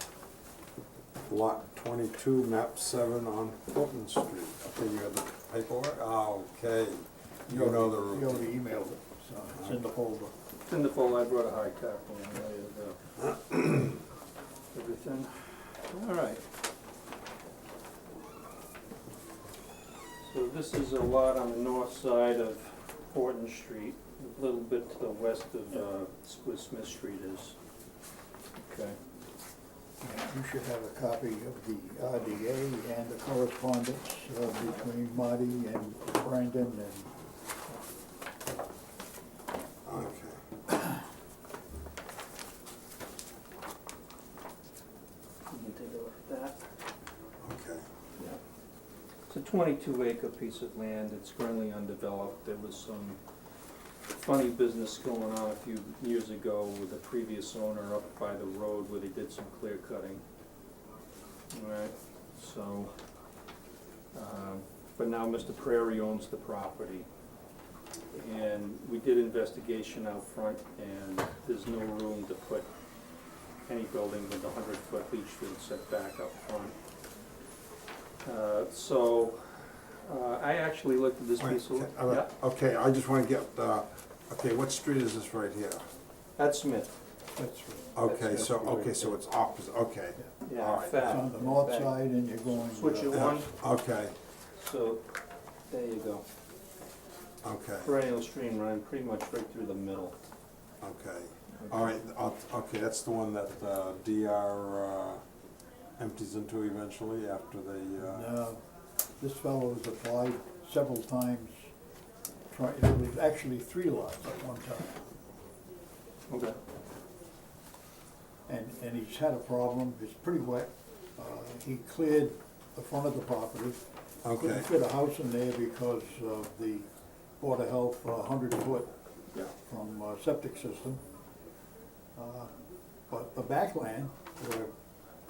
lot 22, map 7 on Fulton Street. Okay, you have the paperwork? Okay. You know the You route. already emailed it, so it's in the folder. It's in the folder, I brought a hard copy and ready to go. Everything, all right. So this is a lot on the north side of Horton Street, a little bit to the west of, where Smith Street is. Okay. You should have a copy of the RDA and the correspondence between Marty and Brandon and Okay. You can take a look at that. Okay. It's a 22-acre piece of land, it's currently undeveloped. There was some funny business going on a few years ago with the previous owner up by the road where they did some clear cutting. Alright, so, but now Mr. Prairie owns the property. And we did investigation out front, and there's no room to put any building with a 100-foot leach field setback up front. I actually looked at this Wait, piece of, okay, yeah, okay, I just wanna get, okay, what street is this right here? that's Smith. that's, Okay, That's so, right okay, so it's opposite, okay. Yeah, All in right. it's fact, on the north side and you're going. switch it Yeah, one, okay, so, there you go. okay, Perennial stream running pretty much right through the middle. okay. All right, okay, that's the one that DR empties into eventually after they, No, this fellow has applied several times. There was actually 3 lots at one time. Okay. And he's had a problem, it's pretty wet. He cleared the front of the property. okay, Couldn't fit a house in there because of the Board of Health 100-foot yeah, from septic system. But the backland,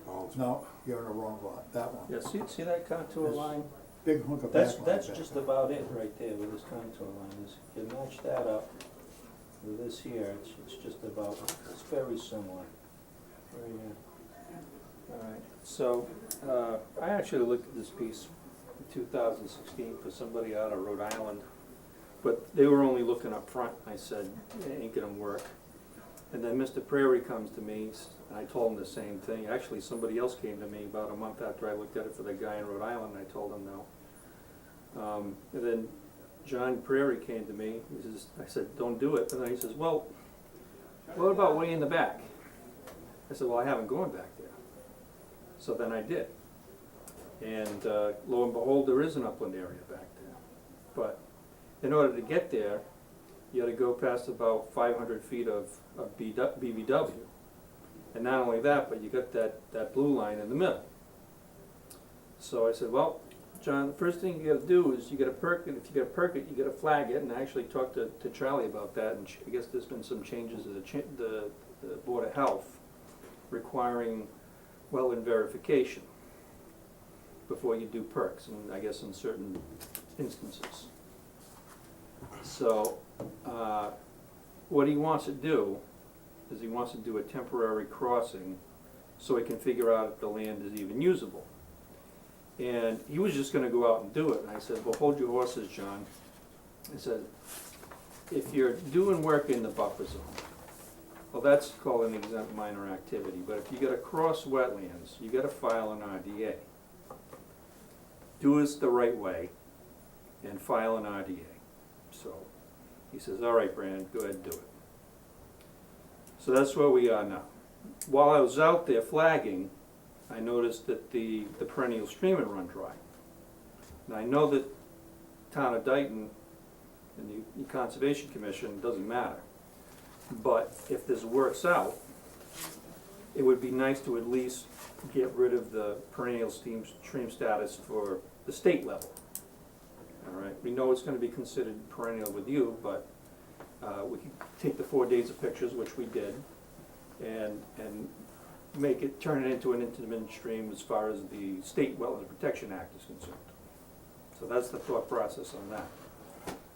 oh, no, you're in the wrong lot, that one. Yeah, see that contour This- line? Big hunk of That's, backland. that's back just there. about it right there with this contour line. You match that up with this here, it's just about, it's very similar. Right here. Alright, so, I actually looked at this piece in 2016 for somebody out of Rhode Island, but they were only looking up front. I said, it ain't gonna work. And then Mr. Prairie comes to me, and I told him the same thing. Actually, somebody else came to me about a month after I looked at it for the guy in Rhode Island, and I told him no. And then John Prairie came to me, he says, I said, don't do it. And then he says, well, what about way in the back? I said, well, I haven't gone back there. So then I did. And lo and behold, there is an upland area back there. But in order to get there, you gotta go past about 500 feet of BVW. And not only that, but you got that blue line in the middle. So I said, well, John, the first thing you gotta do is you gotta perk it. If you gotta perk it, you gotta flag it. And I actually talked to Charlie about that, and I guess there's been some changes to the Board of Health requiring wetland verification before you do perks, and I guess in certain instances. So, what he wants to do is he wants to do a temporary crossing so he can figure out if the land is even usable. And he was just gonna go out and do it, and I said, well, hold your horses, John. I said, if you're doing work in the buffer zone, well, that's called an exempt minor activity, but if you gotta cross wetlands, you gotta file an RDA. Do this the right way and file an RDA. So he says, all right, Brandon, go ahead and do it. So that's where we are now. while I was out there flagging, I noticed that the perennial stream had run dry. And I know that Town of Dayton and the Conservation Commission, doesn't matter. But if this works out, it would be nice to at least get rid of the perennial stream status for the state level. All right, we know it's gonna be considered perennial with you, but we can take the 4 days of pictures, which we did, and turn it into an intermittent stream as far as the State Wetland Protection Act is concerned. So that's the thought process on that.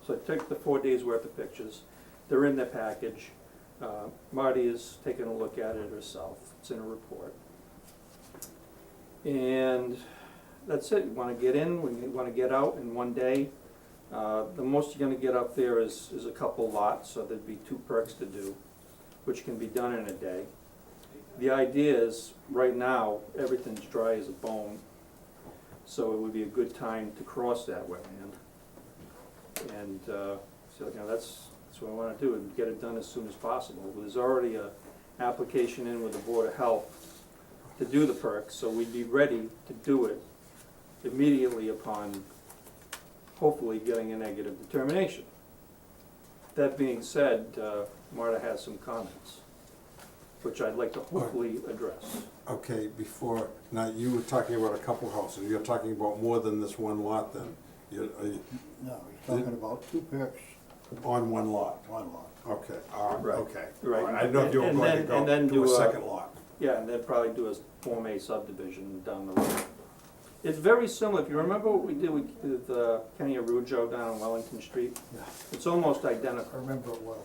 So I took the 4 days worth of pictures, they're in the package. Marty has taken a look at it herself, it's in a report. And that's it, you wanna get in, you wanna get out in 1 day. The most you're gonna get up there is a couple lots, so there'd be 2 perks to do, which can be done in a day. The idea is, right now, everything's dry as a bone, so it would be a good time to cross that wetland. And, so, you know, that's what I wanna do, and get it done as soon as possible. There's already a application in with the Board of Health to do the perks, so we'd be ready to do it immediately upon hopefully getting a negative determination. That being said, Marta has some comments, which I'd like to hopefully address. Okay, before, now you were talking about a couple houses, you're talking about more than this one lot then? Are you No, he's talking about 2 perks, on one lot? 1 lot. Okay, Right. okay. Right. I didn't know if you were And going to then- and then go to a do a- second lot. Yeah, and then probably do a Form A subdivision down the road. It's very similar, if you remember what we did with Kenny Arujo down on Wellington Street? Yeah. It's almost I identical, remember it well.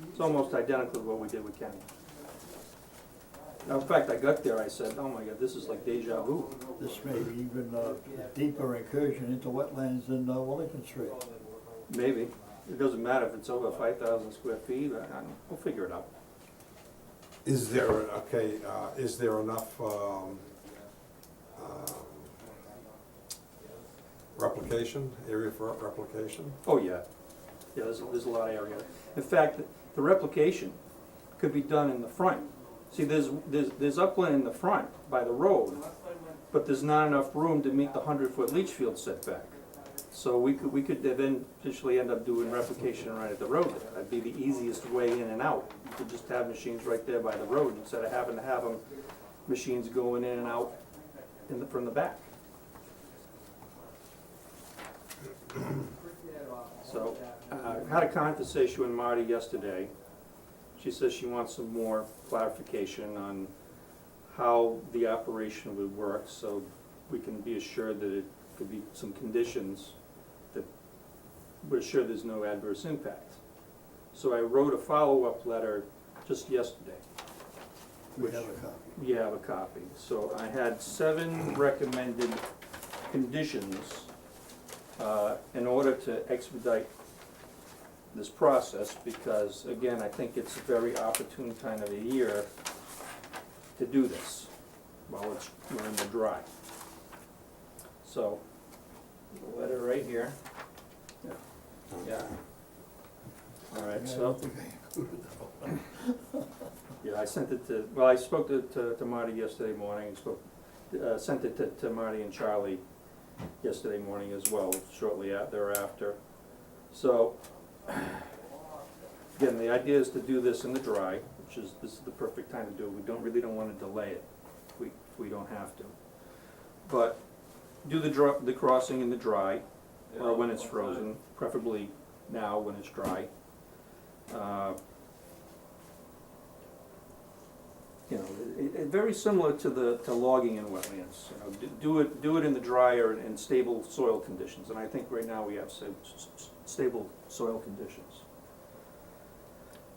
it's almost identical to what we did with Kenny. Now, in fact, I got there, I said, oh my God, this is like deja vu. This may be even a deeper incursion into wetlands than Wellington Street. Maybe, it doesn't matter if it's over 5,000 square feet, we'll figure it out. Is there, is there enough, area for replication? Oh, yeah. Yeah, there's a lot of area. In fact, the replication could be done in the front. See, there's upland in the front by the road, but there's not enough room to meet the 100-foot leach field setback. So we could then potentially end up doing replication right at the road there. That'd be the easiest way in and out. You could just have machines right there by the road instead of having to have them, machines going in and out from the back. So, I had a conversation with Marty yesterday. She says she wants some more clarification on how the operation would work, so we can be assured that it could be some conditions that would assure there's no adverse impact. So I wrote a follow-up letter just yesterday. We have a copy. You have a copy. So I had 7 recommended conditions in order to expedite this process, because again, I think it's a very opportune time of the year to do this while we're in the dry. So, the letter right here. Yeah. All right, so, yeah, I sent it to, well, I spoke to Marty yesterday morning, sent it to Marty and Charlie yesterday morning as well, shortly thereafter. So, again, the idea is to do this in the dry, this is the perfect time to do it. We really don't want to delay it if we don't have to. But do the crossing in the dry, or when it's frozen, preferably now when it's dry. You know, very similar to logging in wetlands. You know, do it in the dry or in stable soil conditions, and I think right now we have stable soil conditions.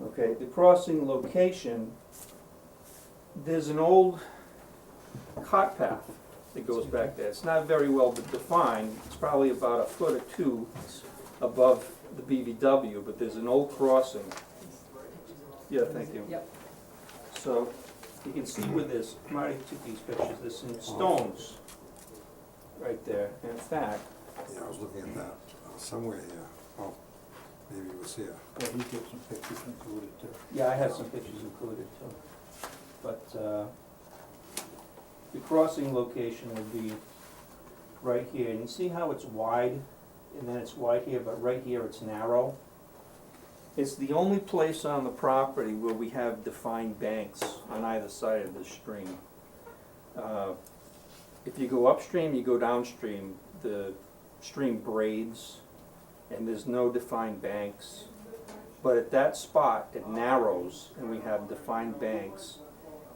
Okay, the crossing location, there's an old cart path that goes back there. It's not very well defined. It's probably about a foot or 2 above the BVW, but there's an old crossing. Yeah, thank you. Yep. So you can see with this, Marty took these pictures, there's some stones right there. In fact, Yeah, I was looking at that somewhere here. Oh, maybe it was here. Well, he gets some pictures included too. yeah, I have some pictures included too. but, the crossing location would be right here, and you see how it's wide, and then it's wide here, but right here it's narrow? It's the only place on the property where we have defined banks on either side of the stream. If you go upstream, you go downstream, the stream braids, and there's no defined banks. But at that spot, it narrows, and we have defined banks,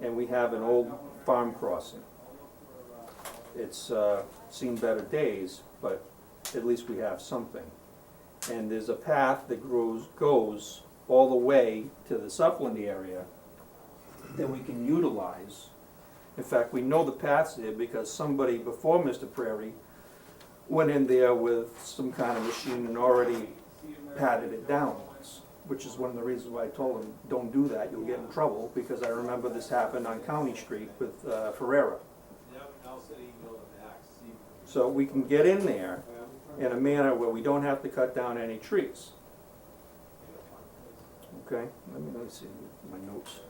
and we have an old farm crossing. It's seen better days, but at least we have something. And there's a path that goes all the way to this upland area that we can utilize. In fact, we know the path's there because somebody before Mr. Prairie went in there with some kind of machine and already patted it down once, which is one of the reasons why I told him, don't do that, you'll get in trouble, because I remember this happened on County Street with Ferrera. So we can get in there in a manner where we don't have to cut down any trees. Okay, let me see my notes.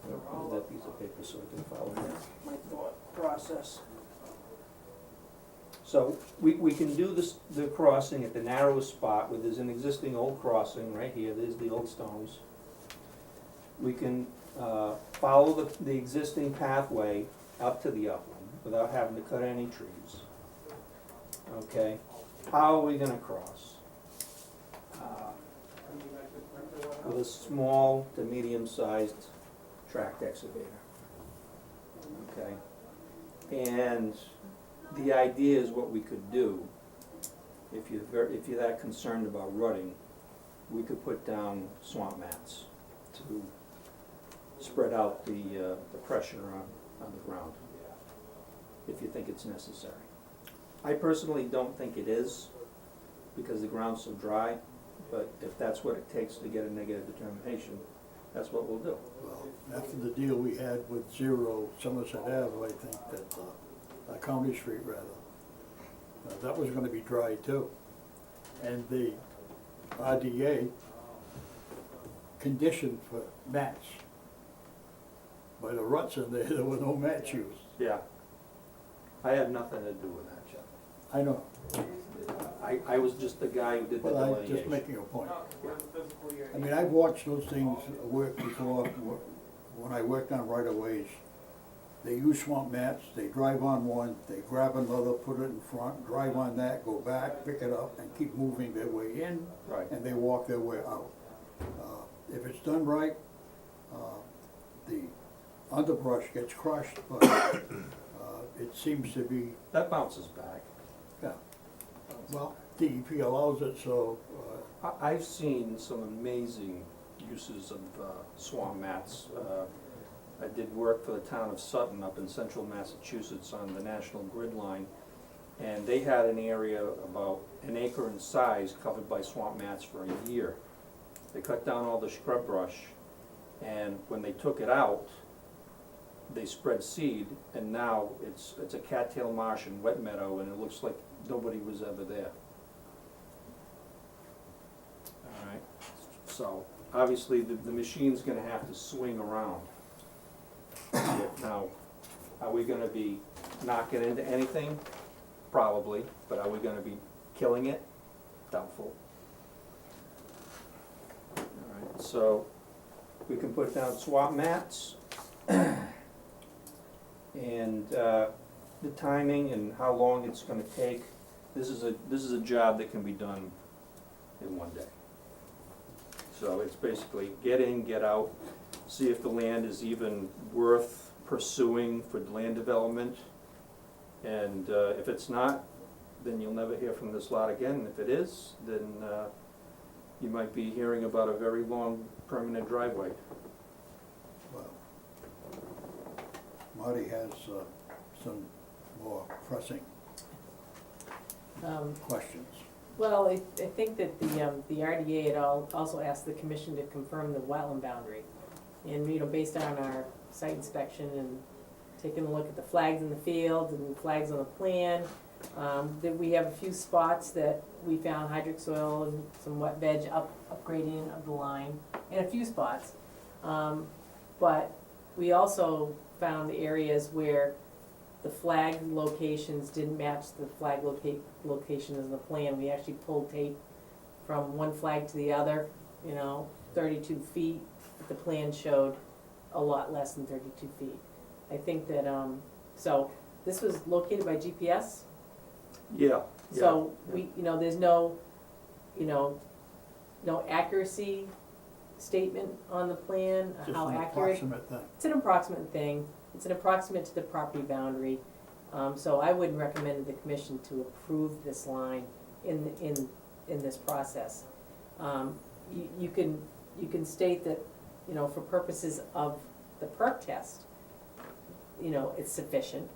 Use that piece of paper so I can follow my thought process. So we can do this, the crossing at the narrowest spot where there's an existing old crossing right here, there's the old stones. We can follow the existing pathway up to the upland without having to cut any trees. Okay, how are we gonna cross? With a small to medium-sized tract excavator. Okay, and the idea is what we could do, if you're that concerned about rutting, we could put down swamp mats to spread out the pressure on the ground, if you think it's necessary. I personally don't think it is, because the ground's so dry, but if that's what it takes to get a negative determination, that's what we'll do. Well, after the deal we had with Zero Somerset Ave, I think that, County Street rather, that was gonna be dry too. And the RDA conditioned for mats. By the ruts in there were no mats used. Yeah. I had nothing to do with that, Jeff. I know, I was just the guy who did the but I'm delineation. just making a point. I mean, I've watched those things work before, when I worked on right-of-ways. They use swamp mats, they drive on one, they grab another, put it in front, drive on that, go back, pick it up, and keep moving their way in, Right. and they walk their way out. If it's done right, the underbrush gets crushed, but it seems to be, That bounces back. yeah, well, DEP allows it, so, I've seen some amazing uses of swamp mats. I did work for the town of Sutton up in central Massachusetts on the National Grid line, and they had an area about an acre in size covered by swamp mats for a year. They cut down all the scrub brush, and when they took it out, they spread seed, and now it's a cattail marsh and wet meadow, and it looks like nobody was ever there. All right, so obviously the machine's gonna have to swing around. Now, are we gonna be knocking into anything? Probably, but are we gonna be killing it? Doubtful. All right, so we can put down swamp mats. And the timing and how long it's gonna take, this is a job that can be done in one day. So it's basically get in, get out, see if the land is even worth pursuing for land development. And if it's not, then you'll never hear from this lot again. And if it is, then you might be hearing about a very long permanent driveway. well, Marty has some more pressing questions. Well, I think that the RDA had also asked the commission to confirm the wetland boundary. And, you know, based on our site inspection and taking a look at the flags in the field and flags on the plan, that we have a few spots that we found hydric soil and some wet veg upgrading of the line, and a few spots. But we also found areas where the flag locations didn't match the flag location in the plan. We actually pulled tape from one flag to the other, 32 feet, but the plan showed a lot less than 32 feet. I think that, so this was located by GPS, Yeah. so we, there's no, no accuracy statement on the plan, Just how an accurate. approximate thing. It's an approximate thing, it's an approximate to the property boundary, so I wouldn't recommend to the commission to approve this line in this process. You can state that, for purposes of the perk test, it's sufficient.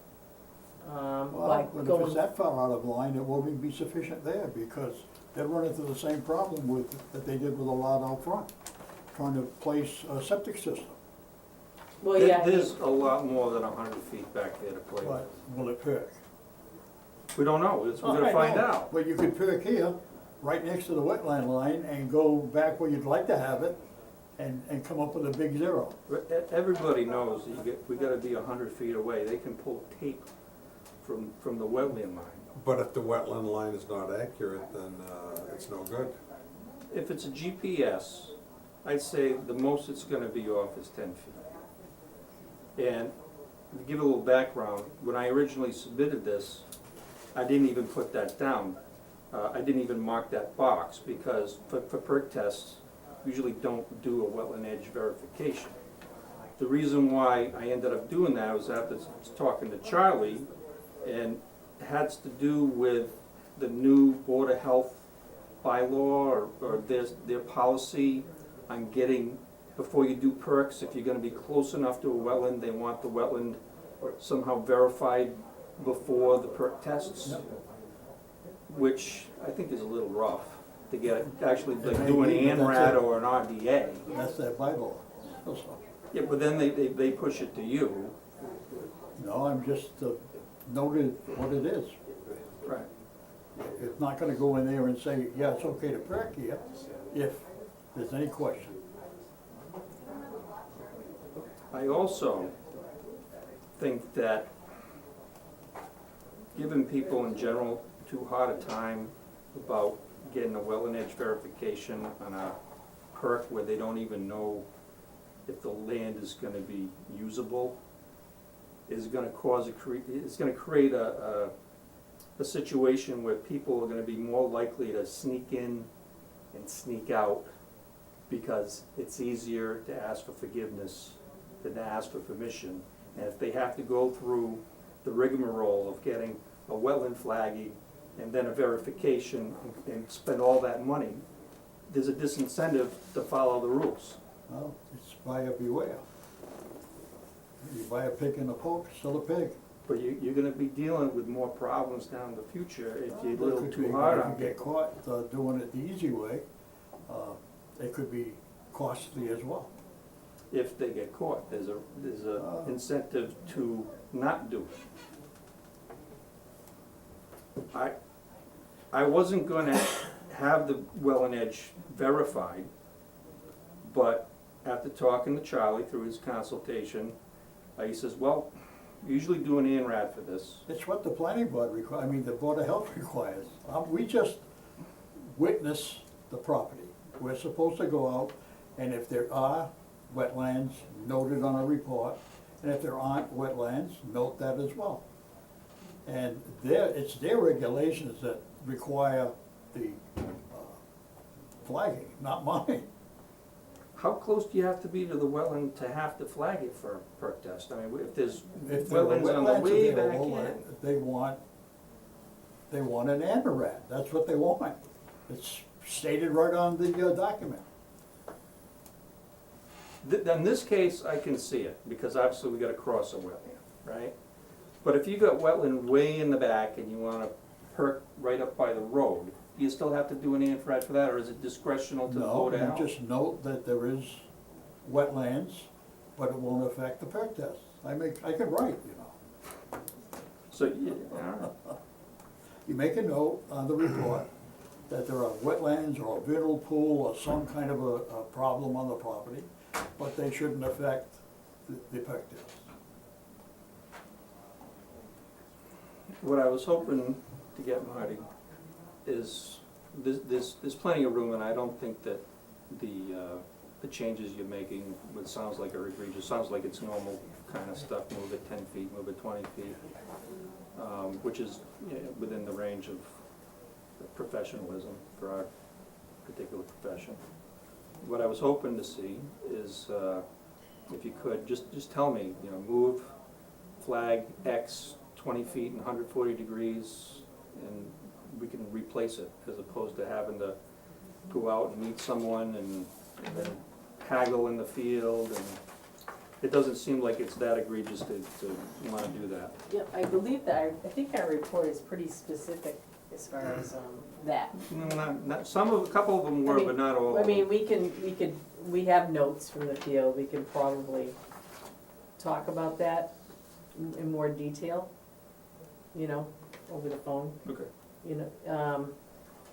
Well, But but if going, it's that far out of line, it won't even be sufficient there, because they'll run into the same problem that they did with the lot out front, trying to place a septic system. well, yeah, There's a lot more than 100 feet back there to play with. But will it perk? We don't know, we're Oh, gonna I find know, out. But you could perk here, right next to the wetland line, and go back where you'd like to have it, and come up with a big zero. Everybody knows that we gotta be 100 feet away, they can pull tape from the wetland line. But if the wetland line is not accurate, then it's no good. If it's a GPS, I'd say the most it's gonna be off is 10 feet. And to give a little background, when I originally submitted this, I didn't even put that down. I didn't even mark that box, because for perk tests, usually don't do a wetland edge verification. The reason why I ended up doing that was after talking to Charlie, and it has to do with the new Board of Health bylaw, or their policy on getting, before you do perks, if you're gonna be close enough to a wetland, they want the wetland somehow verified before the perk tests, which I think is a little rough to get, actually like It may do an be, but that's ANRAD it. or an RDA. That's their bylaw. Also. Yeah, but then they push it to you. No, I'm just noted what it is. Right. It's not gonna go in there and say, yeah, it's okay to perk here, if there's any question. I also think that giving people in general too hard a time about getting a wetland edge verification on a perk where they don't even know if the land is gonna be usable is gonna create a situation where people are gonna be more likely to sneak in and sneak out, because it's easier to ask for forgiveness than to ask for permission. And if they have to go through the rigmarole of getting a wetland flagging and then a verification and spend all that money, there's a disincentive to follow the rules. Well, it's buyer beware. You buy a pig in a poke, still a pig. But you're gonna be dealing with more problems down the future if you're a They little could too be- hard they on could get people. caught doing it the easy way. It could be costly as well. If they get caught, there's a incentive to not do it. I wasn't gonna have the wetland edge verified, but after talking to Charlie through his consultation, he says, well, usually do an ANRAD for this. It's what the planning board the Board of Health requires. We just witness the property. We're supposed to go out, and if there are wetlands, note it on a report, and if there aren't wetlands, note that as well. And it's their regulations that require the flagging, not mine. How close do you have to be to the wetland to have to flag it for a perk test? I mean, if there's If there are wetlands on the wetlands way back available, in. they want an ANRAD, that's what they want. It's stated right on the document. In this case, I can see it, because obviously we gotta cross a wetland, right? But if you got wetland way in the back and you wanna perk right up by the road, do you still have to do an ANFRAD for that, or is it discretional to the No, Board of you Health? just note that there is wetlands, but it won't affect the perk test. I can write, So, all right. You make a note on the report that there are wetlands or a vernal pool or some kind of a problem on the property, but they shouldn't affect the pigtails. What I was hoping to get, Marty, is there's plenty of room, and I don't think that the changes you're making, what sounds like are egregious, sounds like it's normal kind of stuff, move it 10 feet, move it 20 feet, which is within the range of professionalism for our particular profession. What I was hoping to see is, if you could, just tell me, move flag X 20 feet and 140 degrees, and we can replace it, as opposed to having to go out and meet someone and then haggle in the field, and it doesn't seem like it's that egregious to wanna do that. Yeah, I believe that, I think our report is pretty specific as far as, that. Not, a couple of them I were, mean- but not all I of mean, them. we have notes from the field, we can probably talk about that in more detail, over the phone, Okay.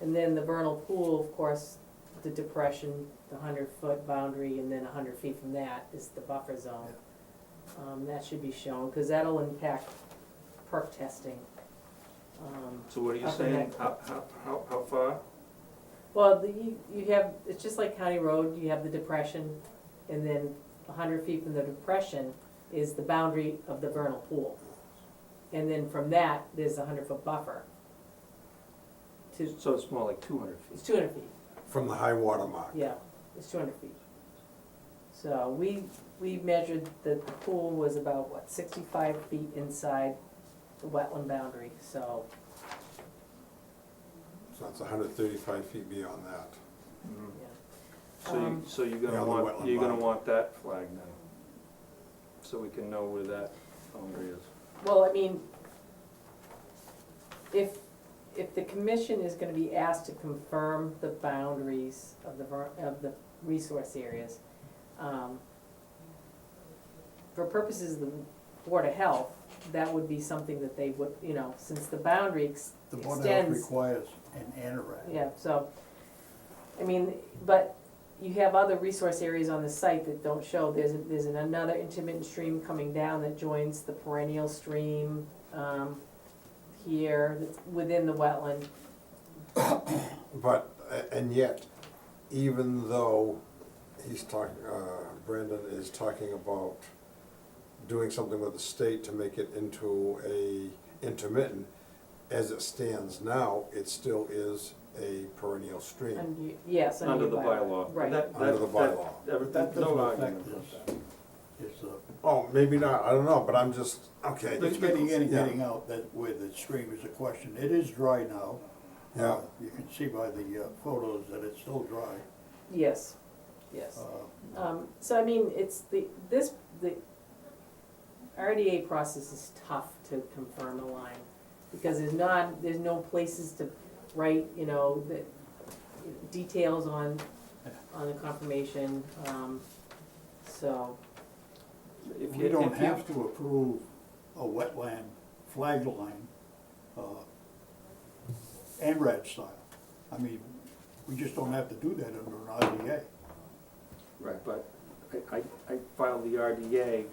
And then the vernal pool, of course, the depression, the 100-foot boundary, and then 100 feet from that is the buffer zone. That should be shown, because that'll impact perk testing. So what are you Up in saying, that- how far? Well, you have, it's just like County Road, you have the depression, and then 100 feet from the depression is the boundary of the vernal pool. And then from that, there's a 100-foot buffer. So it's more like 200 It's feet. 200 feet, From the high water mark. yeah, it's 200 feet. So we measured that the pool was about, 65 feet inside the wetland boundary, so, So that's 135 feet beyond that. Mhm. yeah. So you're gonna Beyond the want, wetland you're gonna boundary. want that flag then? So we can know where that boundary is. Well, I mean, if the commission is gonna be asked to confirm the boundaries of the resource areas, for purposes of the Board of Health, that would be something that they would, since the boundary The Board of Health extends. requires an ANRAD. Yeah, so, I mean, but you have other resource areas on the site that don't show, there's another intermittent stream coming down that joins the perennial stream, here, that's within the wetland. But, and yet, even though he's talking, Brandon is talking about doing something with the state to make it into a intermittent, as it stands now, it still is a perennial stream. Yes, Under the bylaw. Right. Under the bylaw. That No doesn't argument affect about this. that. It's, Oh, maybe not, I don't know, but I'm just, okay. it's getting in and Yeah. getting out that where the stream is a question. It is dry now. Yeah. You can see by the photos that it's still dry. Yes, so I mean, it's the RDA process is tough to confirm a line, because there's no places to write, the details on the confirmation, so, If We you- don't if you- have to approve a wetland flag line, ANRAD style. I mean, we just don't have to do that under an RDA. Right, but I filed the RDA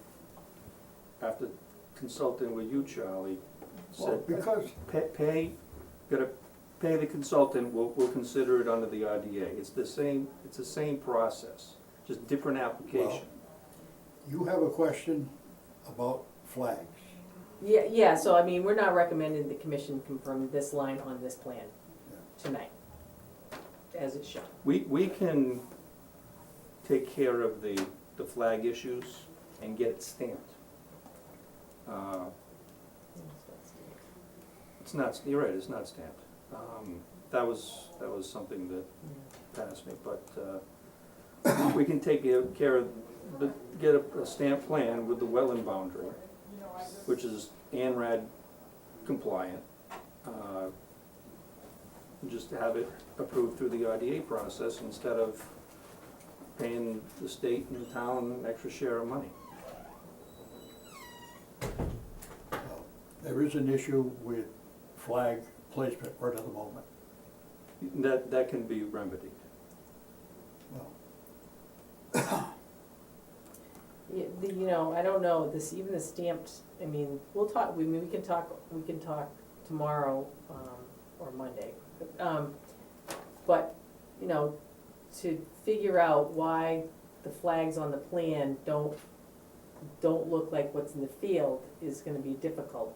after consulting with you, Charlie, Well, said, because, gotta pay the consultant, we'll consider it under the RDA. It's the same process, just different application. you have a question about flags. yeah, so I mean, we're not recommending the commission confirm this line on this plan tonight, as it's shown. We can take care of the flag issues and get it stamped. It's not, you're right, it's not stamped. That was something that passed me, but we can take care of, get a stamped plan with the wetland boundary, which is ANRAD compliant. Just to have it approved through the RDA process instead of paying the state and the town an extra share of money. There is an issue with flag placement right at the moment. That can be remedied. Well, Yeah, you know, I don't know, this, even the stamped, I mean, we'll talk, we can talk tomorrow, or Monday. But, you know, to figure out why the flags on the plan don't look like what's in the field is gonna be difficult.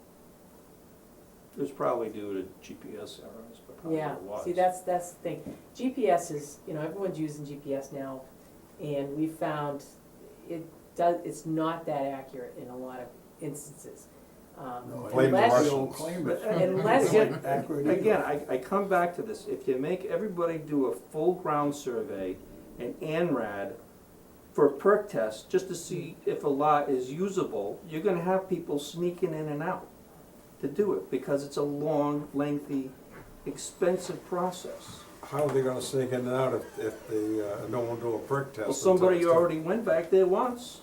It was probably due to GPS errors, but probably Yeah, it was. see, that's the thing. GPS is, you know, everyone's using GPS now, and we found it's not that accurate in a lot of instances. No, Blame the unless- Russians. don't claim it. Unless It's Again, accurate either. Again, I come back to this, if you make everybody do a full ground survey and ANRAD for a perk test, just to see if a lot is usable, you're gonna have people sneaking in and out to do it, because it's a long, lengthy, expensive process. How are they gonna sneak in and out if they don't wanna do a perk test? Well, somebody already went back there once.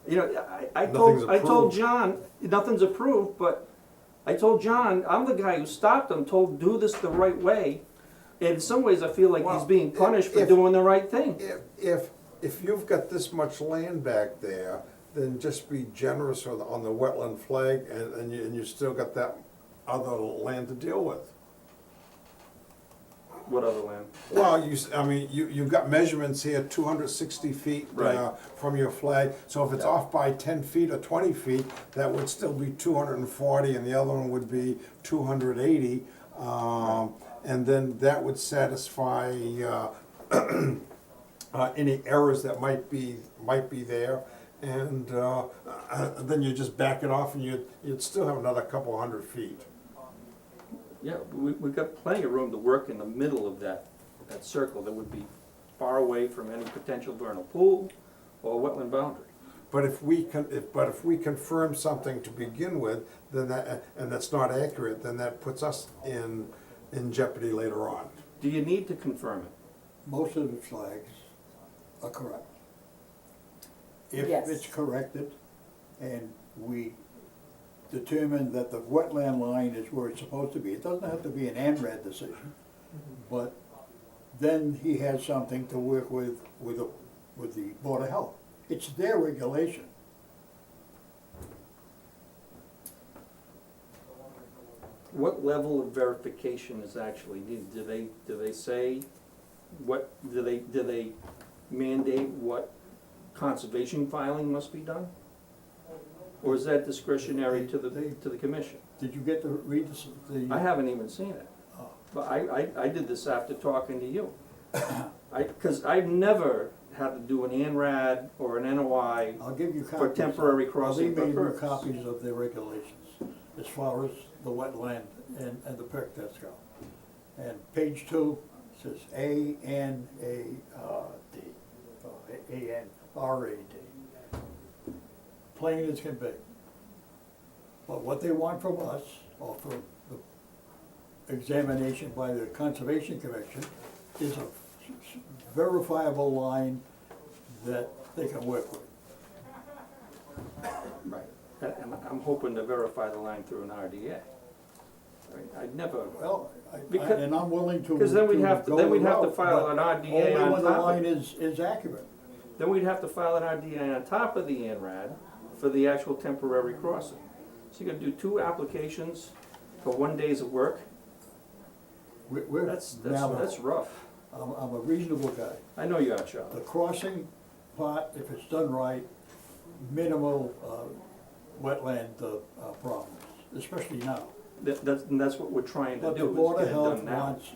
You know, I Nothing's told approved. John, nothing's approved, but I told John, I'm the guy who stopped him, told, do this the right way. In some ways, I feel like he's Well, being punished for if- doing the right thing. If you've got this much land back there, then just be generous on the wetland flag, and you still got that other land to deal with. What other land? Well, I mean, you've got measurements here, 260 feet Right. from your flag. So if it's off by 10 feet or 20 feet, that would still be 240, and the other one would be 280. And then that would satisfy any errors that might be there. And then you just back it off, and you'd still have another couple hundred feet. Yeah, we've got plenty of room to work in the middle of that circle that would be far away from any potential vernal pool or wetland boundary. But if we confirm something to begin with, then and that's not accurate, then that puts us in jeopardy later on. Do you need to confirm it? Most of the flags are correct. If Yes. it's corrected and we determine that the wetland line is where it's supposed to be, it doesn't have to be an ANRAD decision, but then he has something to work with the Board of Health. It's their regulation. What level of verification is actually needed? Do they say what, do they mandate what conservation filing must be done? Or is that discretionary to the commission? Did you get to read the? I haven't even seen it, Oh. but I did this after talking to you. Cause I've never had to do an ANRAD or an NOI I'll give you copies. for temporary crossing I'll email you purposes. copies of their regulations as far as the wetland and the perk tests go. And page 2 says ANARAD. Plain as can be. But what they want from us, or from the examination by the Conservation Commission, is a verifiable line that they can work with. Right. And I'm hoping to verify the line through an RDA. I'd never, Well, Because- and I'm willing to. because then we'd have to, go then we'd the have to route, file but an RDA only on when the top line of, is accurate. then we'd have to file an RDA on top of the ANRAD for the actual temporary crossing. So you're gonna do 2 applications for 1 day's of work? We're, That's now, rough. I'm a reasonable guy. I know you are, Charlie. The crossing part, if it's done right, minimal, wetland, problems, especially now. That's what we're trying to But the do, Board is of get it Health done now. wants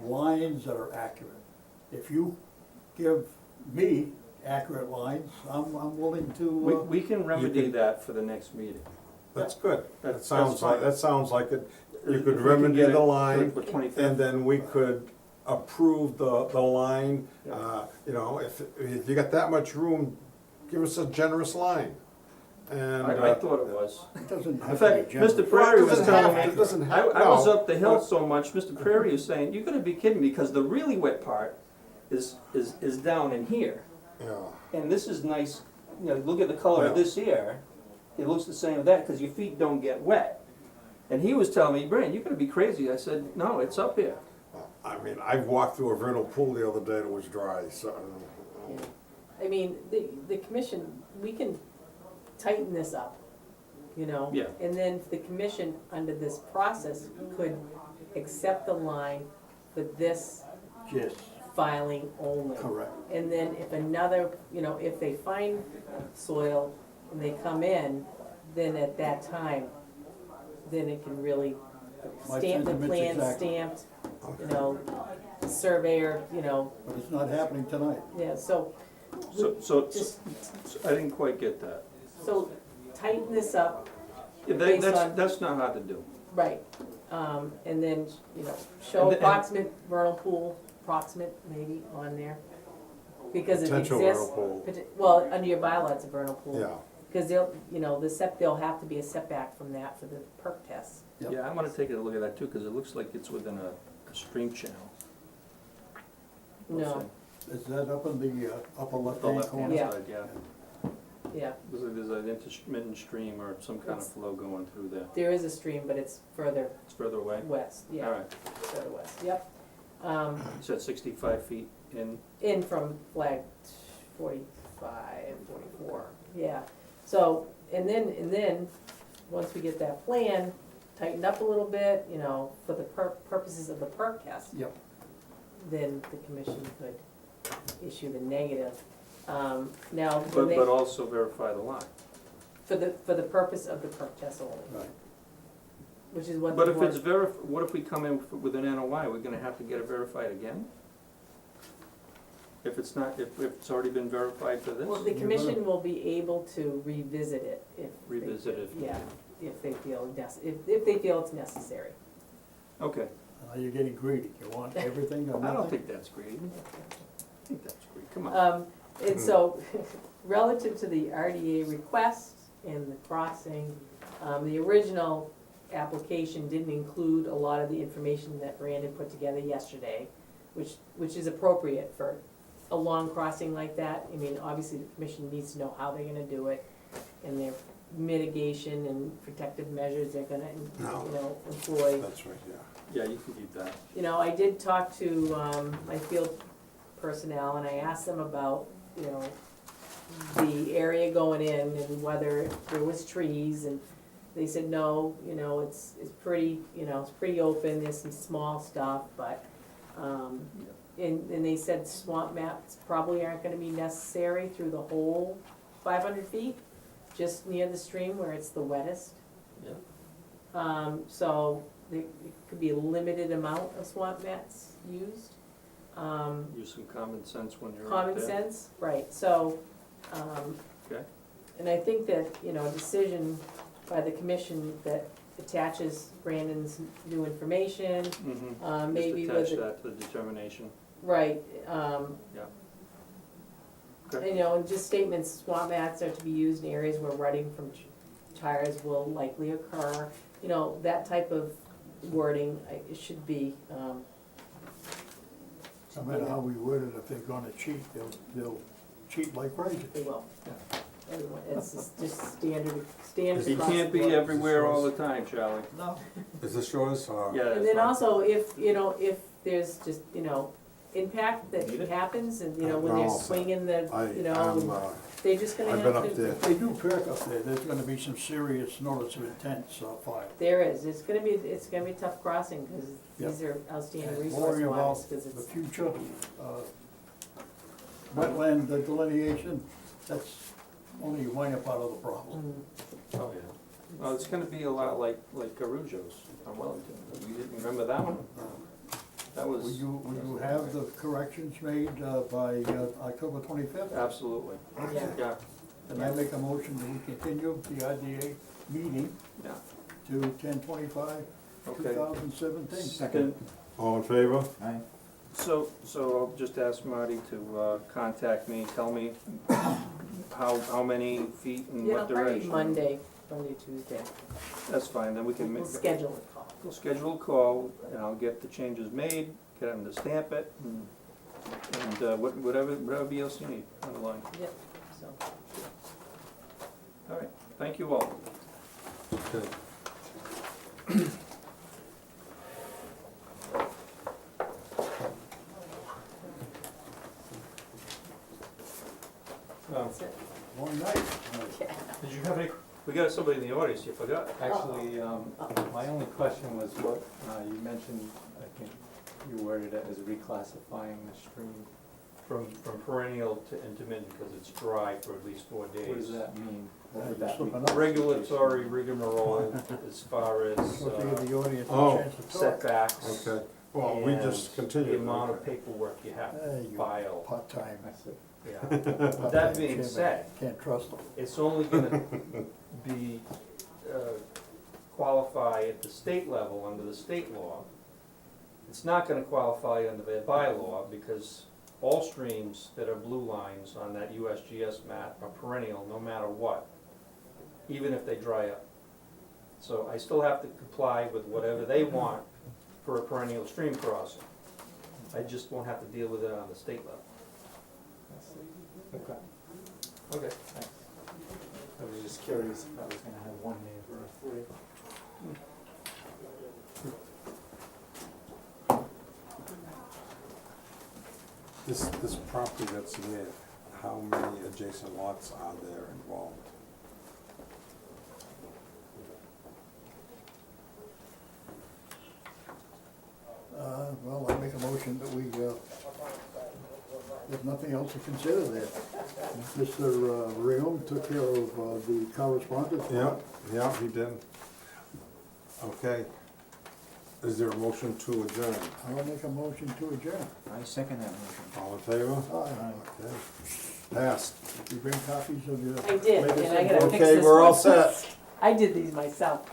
lines that are accurate. If you give me accurate lines, I'm willing to, We can remedy can- that for the next meeting. That's good. That's That fine. sounds like it. You If could we can remedy get it the line, for 25th. and then we could approve the line. Yeah. You know, if you got that much room, give us a generous line. And I thought it was. it doesn't In have to fact, be general. Mr. Prairie was doesn't telling have me, to- doesn't I have- was no. up the hill so much, Mr. Prairie was saying, you're gonna be kidding me, because the really wet part is down in here. Yeah. And this is nice, you know, look at the color of Yeah. this here, it looks the same as that, because your feet don't get wet. And he was telling me, Brian, you're gonna be crazy. I said, no, it's up here. I mean, I walked through a vernal pool the other day that was dry, so. I mean, the commission, we can tighten this up, you know? Yeah. And then the commission, under this process, could accept the line for this Yes, filing only. correct. And then if another, you know, if they find soil and they come in, then at that time, then it can really My stamp the sentiments plan exactly. stamped, you know, surveyor, you know, But it's not happening tonight. yeah, so. So, Just, I didn't quite get that. so tighten this up, Yeah, Based on- that's not hard to do. right, and then, you know, show And the- approximate vernal pool, approximate maybe on there. Because it Potential exists, vernal pool. well, under your bylaw, it's a vernal pool. Yeah, Cause they'll, you know, there'll have to be a setback from that for the perk test. Yep. Yeah, I wanna take a look at that too, cause it looks like it's within a stream channel. No, Is that up in the upper The left-hand left-hand corner? Yeah. side, yeah. yeah, There's an intermittent stream or some kind of flow going through there. there is a stream, but it's further It's further away? west, yeah, Alright, further west, yep. you said 65 feet in, From flag 45, 44, yeah. So, and then, once we get that plan tightened up a little bit, you know, for the purposes of the perk test, Yep. then the commission could issue the negative. Now, when but they, also verify the line. for the purpose of the perk test only, Right. which is what But the if board. it's what if we come in with an NOI, we're gonna have to get it verified again? If it's not, if it's already been verified for this? Well, the commission will be able to revisit it if. they- Revisit it. Yeah, if they feel if they feel it's necessary. Okay, You're getting greedy. You want everything or I don't nothing? think that's greedy. I think that's greedy, come on. And so, relative to the RDA request and the crossing, the original application didn't include a lot of the information that Brandon put together yesterday, which is appropriate for a long crossing like that. I mean, obviously, the commission needs to know how they're gonna do it, and their mitigation and protective measures they're gonna, you know, employ. that's right, yeah. Yeah, you can keep that. You know, I did talk to, my field personnel, and I asked them about, you know, the area going in and whether there was trees, and they said, no, you know, it's pretty, you know, it's pretty open, there's some small stuff, but, and they said swamp maps probably aren't gonna be necessary through the whole 500 feet, just near the stream where it's the wettest. Yeah. So there could be a limited amount of swamp mats used. Use some common sense when you're out Common there. sense, right, so, Okay. and I think that, you know, a decision by the commission that attaches Brandon's new information, Mm-hmm. maybe Just with, attach the- that to the determination. right, Yeah. Okay. you know, and just statements, swamp mats are to be used in areas where rutting from tires will likely occur, you know, that type of wording, it should be, No matter how we word it, if they're gonna cheat, they'll cheat like crazy. they will. Everyone, it's just standard You across the can't be board. everywhere all the time, Charlie. No. Is this yours? Yeah. And it's then fine. also, if, you know, if there's just, you know, impact that Need it? happens, and, you know, when they're No, sir. swinging the, you know, I'm, they're just gonna I've have been to. up there. If they do perk up there, there's gonna be some serious notice of intent filed. There is, it's gonna be a tough crossing, cause these are outstanding And resource worrying about wise, cause the it's, future, wetland delineation, that's only a minor part of the problem. Oh, yeah. Well, it's gonna be a lot like Carujo's on Wellington. You didn't remember that one? That Will was. you have the corrections made by October 25th? Absolutely. Yeah. Yeah, And I make a motion that we continue the RDA meeting yeah. to 10/25, Okay. 2017. Second. all in favor? So I'll just ask Marty to contact me, tell me how many feet and yeah, what probably direction. Monday, Tuesday, That's fine, then we can make. we'll schedule a call. We'll schedule a call, and I'll get the changes made, get them to stamp it, and whatever else you need on the line. Yep, so, All right, thank you all. Okay. That's it. Long night. Yeah. Did you have any, we got somebody in the audience, you forgot. Actually, my only question was what, you mentioned, I think you worded it as reclassifying the stream. From perennial to intermittent, because it's dry for at least 4 days. What does that mean? What would You're that slipping be? up. Regulatory rigmarole as far as Supposed to give the audience Oh. a chance to talk. setbacks. Okay, well, we just and continue. The amount of paperwork you have to You file. Part-time. I see. Yeah. part-time That being chairman. said, Can't trust them. it's only gonna be, qualify at the state level under the state law. It's not gonna qualify under their bylaw, because all streams that are blue lines on that USGS map are perennial, no matter what, even if they dry up. So I still have to comply with whatever they want for a perennial stream crossing. I just won't have to deal with it on the state level. I see. Okay, Okay. thanks. I was just curious if I was gonna have one neighbor or three. This property that's there, how many adjacent lots are there involved? Well, I make a motion that we, there's nothing else to consider there. Mr. Reum took care of the correspondence. Yeah, he did. Okay. Is there a motion to adjourn? I'll make a motion to adjourn. I second that motion. All in favor? Aye. Okay. Passed. You bring copies of your. I did, latest and I gotta fix Okay, this we're all one. set. I did these myself.